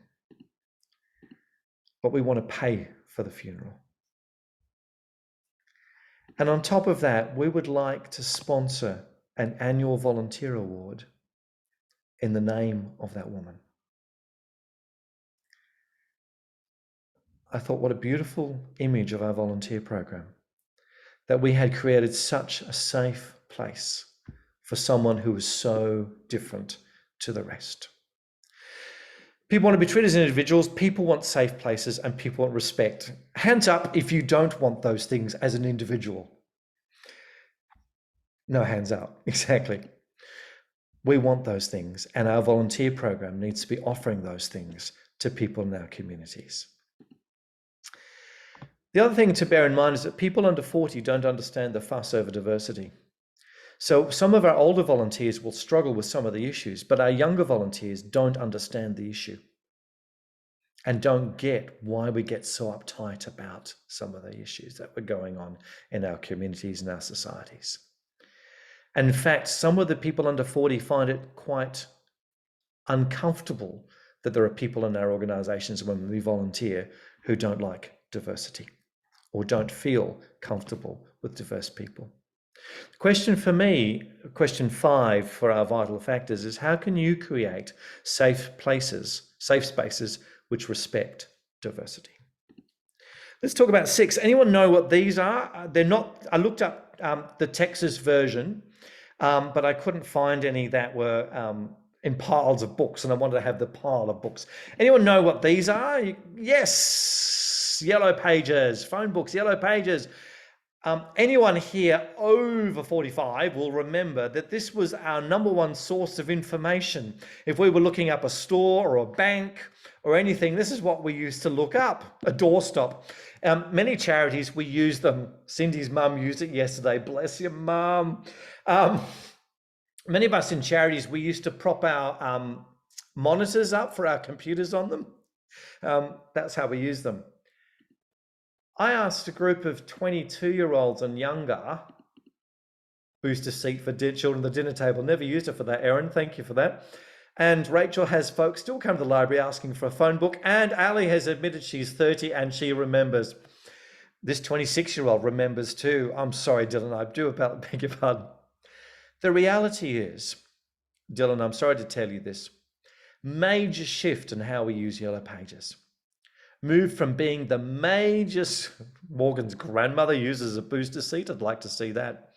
but we want to pay for the funeral. And on top of that, we would like to sponsor an annual volunteer award in the name of that woman. I thought, what a beautiful image of our volunteer program, that we had created such a safe place for someone who was so different to the rest. People want to be treated as individuals, people want safe places, and people want respect. Hands up if you don't want those things as an individual. No hands up, exactly. We want those things, and our volunteer program needs to be offering those things to people in our communities. The other thing to bear in mind is that people under 40 don't understand the fuss over diversity. So some of our older volunteers will struggle with some of the issues, but our younger volunteers don't understand the issue and don't get why we get so uptight about some of the issues that were going on in our communities and our societies. And in fact, some of the people under 40 find it quite uncomfortable that there are people in our organizations when we volunteer who don't like diversity or don't feel comfortable with diverse people. The question for me, question 5 for our vital factors is, how can you create safe spaces which respect diversity? Let's talk about 6. Anyone know what these are? They're not, I looked up the Texas version, but I couldn't find any that were in piles of books, and I wanted to have the pile of books. Anyone know what these are? Yes, yellow pages, phone books, yellow pages. Anyone here over 45 will remember that this was our number one source of information. If we were looking up a store or a bank or anything, this is what we used to look up, a doorstop. Many charities, we use them. Cindy's mum used it yesterday. Bless your mum. Many of us in charities, we used to prop our monitors up for our computers on them. That's how we use them. I asked a group of 22-year-olds and younger, booster seat for children at the dinner table, never used it for that, Erin, thank you for that. And Rachel has folks still come to the library asking for a phone book, and Ali has admitted she's 30 and she remembers. This 26-year-old remembers too. I'm sorry, Dylan, I do beg your pardon. The reality is, Dylan, I'm sorry to tell you this, major shift in how we use Yellow Pages. Move from being the major, Morgan's grandmother uses a booster seat. I'd like to see that.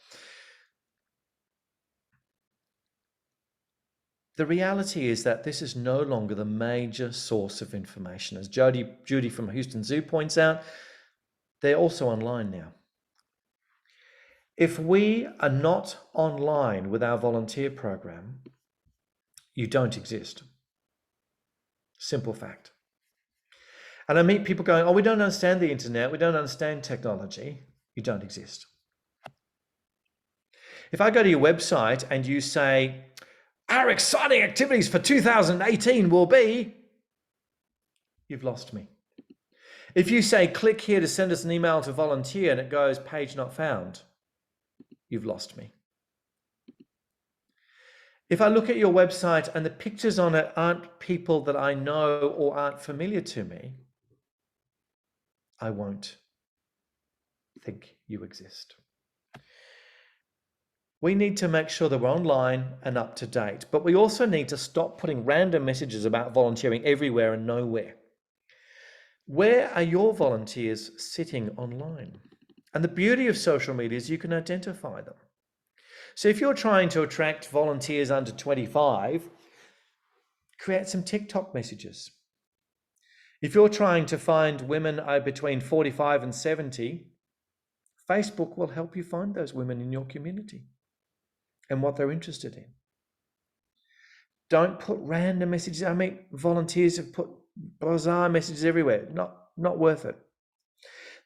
The reality is that this is no longer the major source of information. As Judy from Houston Zoo points out, they're also online now. If we are not online with our volunteer program, you don't exist. Simple fact. And I meet people going, oh, we don't understand the internet, we don't understand technology. You don't exist. If I go to your website and you say, our exciting activities for 2018 will be, you've lost me. If you say, click here to send us an email to volunteer and it goes, page not found, you've lost me. If I look at your website and the pictures on it aren't people that I know or aren't familiar to me, I won't think you exist. We need to make sure that we're online and up to date, but we also need to stop putting random messages about volunteering everywhere and nowhere. Where are your volunteers sitting online? And the beauty of social media is you can identify them. So if you're trying to attract volunteers under 25, create some TikTok messages. If you're trying to find women between 45 and 70, Facebook will help you find those women in your community and what they're interested in. Don't put random messages. I mean, volunteers have put bizarre messages everywhere. Not worth it.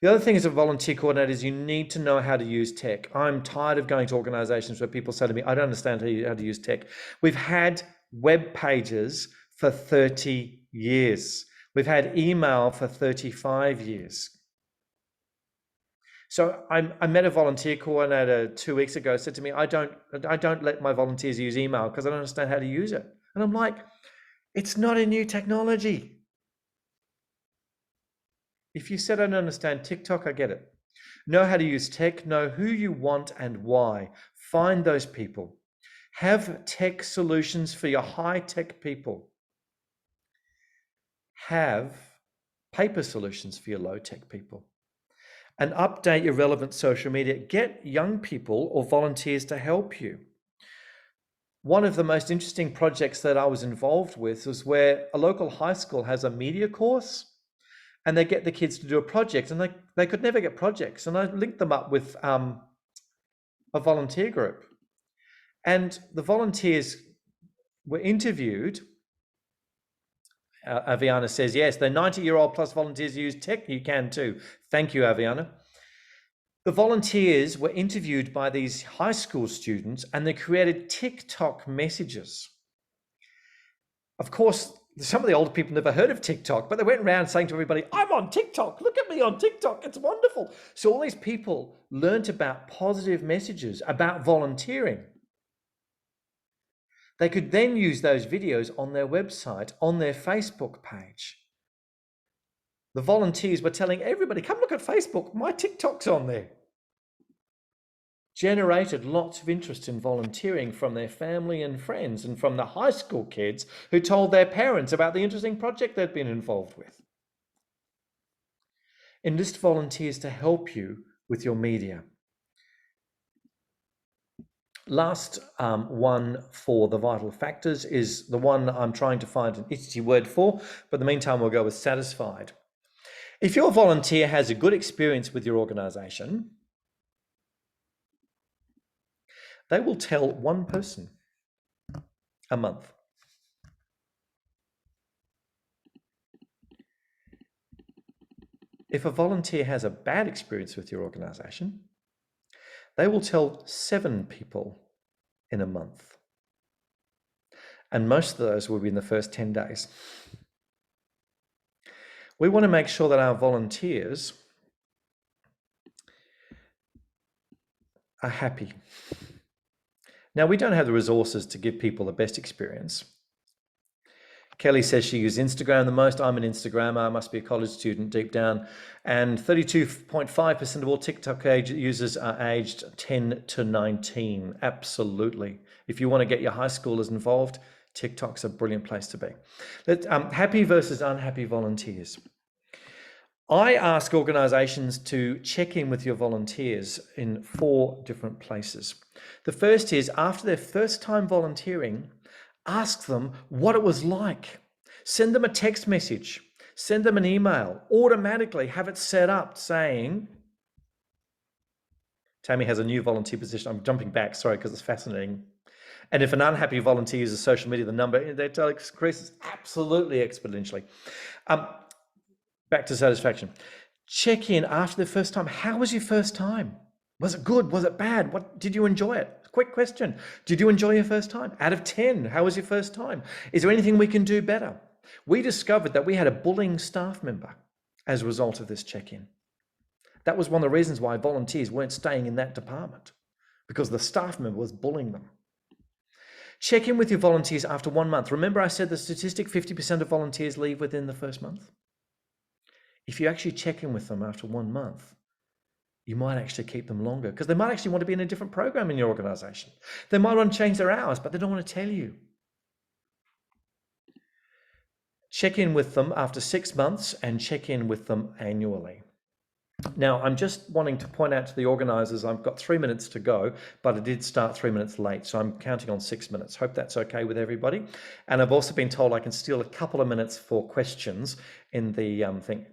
The other thing as a volunteer coordinator is you need to know how to use tech. I'm tired of going to organizations where people say to me, I don't understand how to use tech. We've had web pages for 30 years. We've had email for 35 years. So I met a volunteer coordinator 2 weeks ago, said to me, I don't let my volunteers use email because I don't understand how to use it. And I'm like, it's not a new technology. If you said I don't understand TikTok, I get it. Know how to use tech, know who you want and why. Find those people. Have tech solutions for your high-tech people. Have paper solutions for your low-tech people. And update your relevant social media. Get young people or volunteers to help you. One of the most interesting projects that I was involved with was where a local high school has a media course and they get the kids to do a project and they could never get projects. And I linked them up with a volunteer group. And the volunteers were interviewed. Aviana says, yes, the 90-year-old plus volunteers use tech. You can too. Thank you, Aviana. The volunteers were interviewed by these high school students and they created TikTok messages. Of course, some of the older people never heard of TikTok, but they went around saying to everybody, I'm on TikTok. Look at me on TikTok. It's wonderful. So all these people learned about positive messages, about volunteering. They could then use those videos on their website, on their Facebook page. The volunteers were telling everybody, come look at Facebook, my TikTok's on there. Generated lots of interest in volunteering from their family and friends and from the high school kids who told their parents about the interesting project they'd been involved with. Enlist volunteers to help you with your media. Last one for the vital factors is the one I'm trying to find an itchy word for, but in the meantime, we'll go with satisfied. If your volunteer has a good experience with your organization, they will tell one person a month. If a volunteer has a bad experience with your organization, they will tell 7 people in a month. And most of those will be in the first 10 days. We want to make sure that our volunteers are happy. Now, we don't have the resources to give people the best experience. Kelly says she uses Instagram the most. I'm an Instagrammer. I must be a college student deep down. And 32.5% of all TikTok users are aged 10 to 19. Absolutely. If you want to get your high schoolers involved, TikTok's a brilliant place to be. Happy versus unhappy volunteers. I ask organizations to check in with your volunteers in 4 different places. The first is after their first time volunteering, ask them what it was like. Send them a text message, send them an email, automatically have it set up saying, Tammy has a new volunteer position. I'm jumping back, sorry, because it's fascinating. And if an unhappy volunteer uses social media, the number increases absolutely exponentially. Back to satisfaction. Check in after the first time. How was your first time? Was it good? Was it bad? What did you enjoy it? Quick question. Did you enjoy your first time? Out of 10, how was your first time? Is there anything we can do better? We discovered that we had a bullying staff member as a result of this check-in. That was one of the reasons why volunteers weren't staying in that department, because the staff member was bullying them. Check in with your volunteers after 1 month. Remember I said the statistic 50% of volunteers leave within the first month? If you actually check in with them after 1 month, you might actually keep them longer because they might actually want to be in a different program in your organization. They might want to change their hours, but they don't want to tell you. Check in with them after 6 months and check in with them annually. Now, I'm just wanting to point out to the organizers, I've got 3 minutes to go, but I did start 3 minutes late, so I'm counting on 6 minutes. Hope that's okay with everybody. And I've also been told I can steal a couple of minutes for questions in the thing.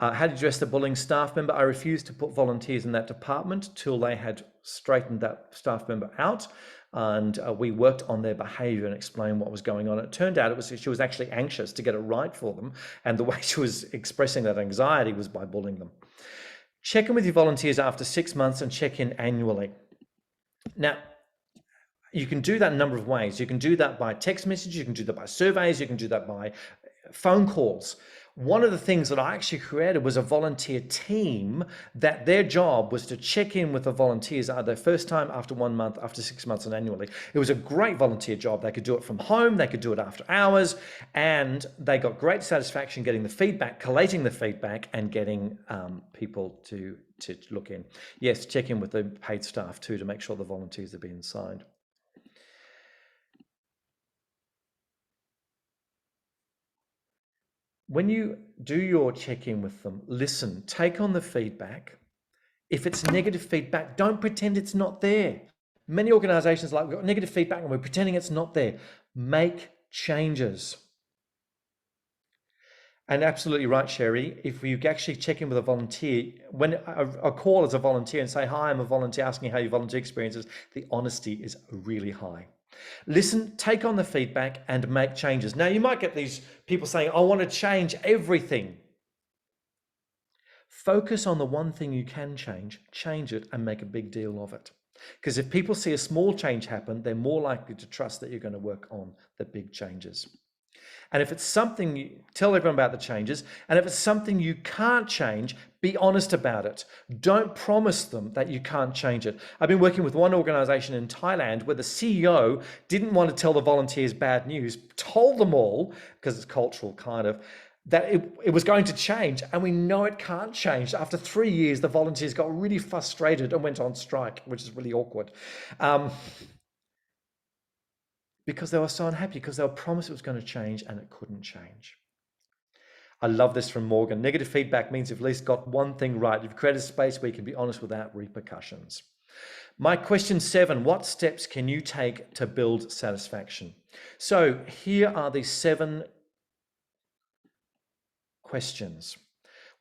How to address the bullying staff member. I refused to put volunteers in that department till they had straightened that staff member out. And we worked on their behavior and explained what was going on. It turned out she was actually anxious to get it right for them. And the way she was expressing that anxiety was by bullying them. Check in with your volunteers after 6 months and check in annually. Now, you can do that a number of ways. You can do that by text messages, you can do that by surveys, you can do that by phone calls. One of the things that I actually created was a volunteer team that their job was to check in with the volunteers at their first time, after 1 month, after 6 months, and annually. It was a great volunteer job. They could do it from home, they could do it after hours, and they got great satisfaction getting the feedback, collating the feedback, and getting people to look in. Yes, check in with the paid staff too to make sure the volunteers are being signed. When you do your check-in with them, listen, take on the feedback. If it's negative feedback, don't pretend it's not there. Many organizations we've got negative feedback and we're pretending it's not there. Make changes. And absolutely right, Sherry, if you actually check in with a volunteer, when a call as a volunteer and say, hi, I'm a volunteer, asking how your volunteer experience is, the honesty is really high. Listen, take on the feedback and make changes. Now, you might get these people saying, I want to change everything. Focus on the one thing you can change it and make a big deal of it. Because if people see a small change happen, they're more likely to trust that you're going to work on the big changes. And if it's something, you tell everyone about the changes. And if it's something you can't change, be honest about it. Don't promise them that you can't change it. I've been working with one organization in Thailand where the CEO didn't want to tell the volunteers bad news, told them all, because it's cultural kind of, that it was going to change. And we know it can't change. After 3 years, the volunteers got really frustrated and went on strike, which is really awkward. Because they were so unhappy, because they were promised it was going to change and it couldn't change. I love this from Morgan. Negative feedback means you've at least got one thing right. You've created a space where you can be honest without repercussions. My question 7, what steps can you take to build satisfaction? So here are the 7 questions.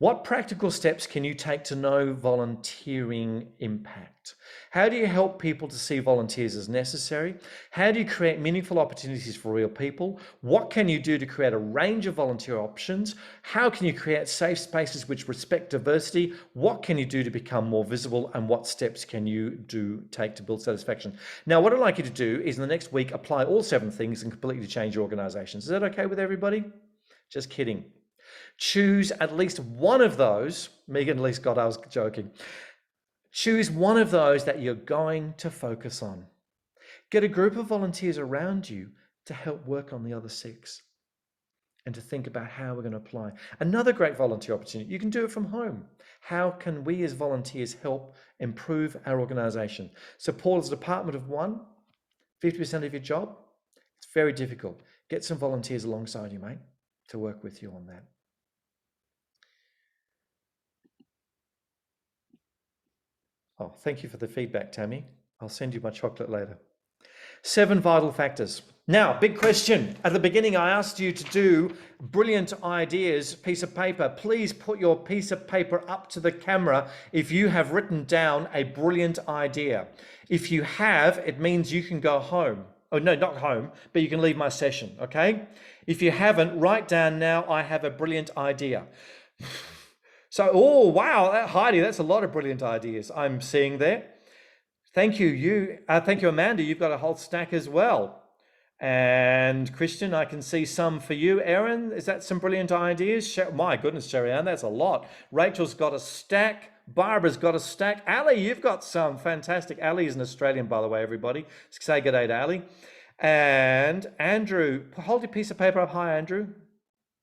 What practical steps can you take to know volunteering impact? How do you help people to see volunteers as necessary? How do you create meaningful opportunities for real people? What can you do to create a range of volunteer options? How can you create safe spaces which respect diversity? What can you do to become more visible? And what steps can you take to build satisfaction? Now, what I'd like you to do is in the next week, apply all 7 things and completely change your organizations. Is that okay with everybody? Just kidding. Choose at least one of those. Megan at least got I was joking. Choose one of those that you're going to focus on. Get a group of volunteers around you to help work on the other 6. and to think about how we're going to apply. Another great volunteer opportunity, you can do it from home. How can we as volunteers help improve our organization? So Paul, as a department of one, 50% of your job, it's very difficult. Get some volunteers alongside you, mate, to work with you on that. Oh, thank you for the feedback, Tammy. I'll send you my chocolate later. 7 vital factors. Now, big question. At the beginning, I asked you to do brilliant ideas, piece of paper. Please put your piece of paper up to the camera if you have written down a brilliant idea. If you have, it means you can go home. Oh, no, not home, but you can leave my session, okay? If you haven't, write down now, I have a brilliant idea. So, oh, wow, Heidi, that's a lot of brilliant ideas I'm seeing there. Thank you. Thank you, Amanda. You've got a whole stack as well. And Christian, I can see some for you. Erin, is that some brilliant ideas? My goodness, Sherry-Ann, that's a lot. Rachel's got a stack. Barbara's got a stack. Ali, you've got some. Fantastic. Ali is an Australian, by the way, everybody. Say good day to Ali. And Andrew, hold your piece of paper up high, Andrew.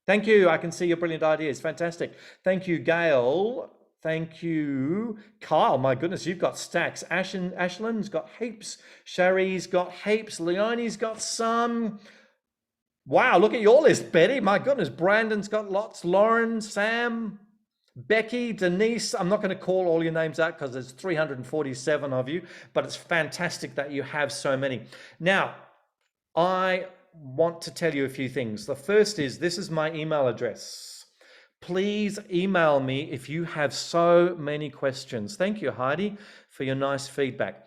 Thank you. I can see your brilliant ideas. Fantastic. Thank you, Gail. Thank you, Kyle. My goodness, you've got stacks. Ashlyn's got heaps. Sherry's got heaps. Leonie's got some. Wow, look at your list, Betty. My goodness, Brandon's got lots. Lauren, Sam, Becky, Denise. I'm not going to call all your names out because there's 347 of you, but it's fantastic that you have so many. Now, I want to tell you a few things. The first is, this is my email address. Please email me if you have so many questions. Thank you, Heidi, for your nice feedback.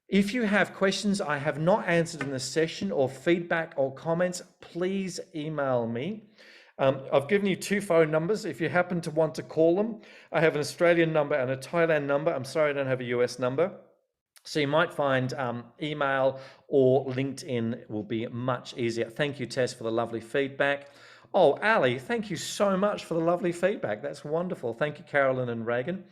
If you have questions I have not answered in this session, or feedback or comments, please email me. I've given you 2 phone numbers. If you happen to want to call them, I have an Australian number and a Thailand number. I'm sorry I don't have a US number. So you might find email or LinkedIn will be much easier. Thank you, Tess, for the lovely feedback. Oh, Ali, thank you so much for the lovely feedback. That's wonderful. Thank you, Carolyn and Reagan.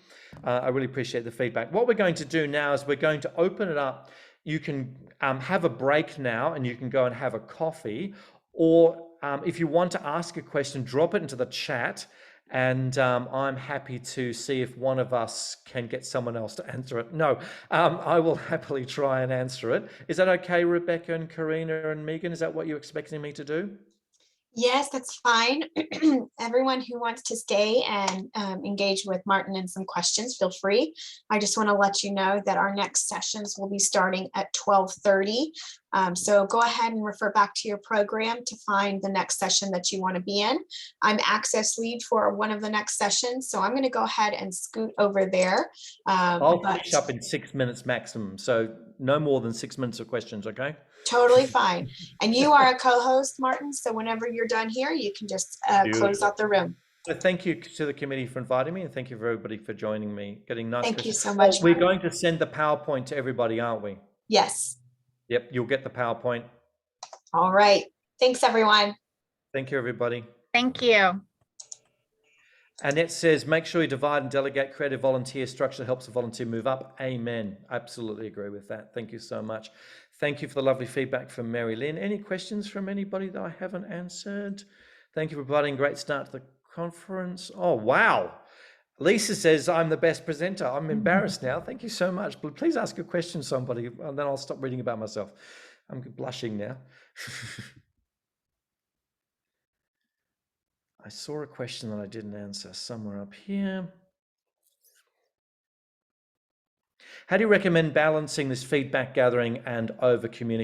I really appreciate the feedback. What we're going to do now is we're going to open it up. You can have a break now and you can go and have a coffee. Or if you want to ask a question, drop it into the chat. And I'm happy to see if one of us can get someone else to answer it. No, I will happily try and answer it. Is that okay, Rebecca and Karina and Megan? Is that what you're expecting me to do? Yes, that's fine. Everyone who wants to stay and engage with Martin in some questions, feel free. I just want to let you know that our next sessions will be starting at 12:30. So go ahead and refer back to your program to find the next session that you want to be in. I'm access lead for one of the next sessions, so I'm going to go ahead and scoot over there. I'll finish up in 6 minutes maximum, so no more than 6 minutes of questions, okay? Totally fine. And you are a co-host, Martin, so whenever you're done here, you can just close out the room. So thank you to the committee for inviting me, and thank you for everybody for joining me. Getting nice. Thank you so much. We're going to send the PowerPoint to everybody, aren't we? Yes. Yep, you'll get the PowerPoint. All right. Thanks, everyone. Thank you, everybody. Thank you. Annette says, make sure you divide and delegate. Creative volunteer structure helps the volunteer move up. Amen. Absolutely agree with that. Thank you so much. Thank you for the lovely feedback from Mary Lynn. Any questions from anybody that I haven't answered? Thank you for providing a great start to the conference. Oh, wow. Lisa says, I'm the best presenter. I'm embarrassed now. Thank you so much. But please ask a question, somebody, and then I'll stop reading about myself. I'm blushing now. I saw a question that I didn't answer somewhere up here. How do you recommend balancing this feedback gathering and over communication?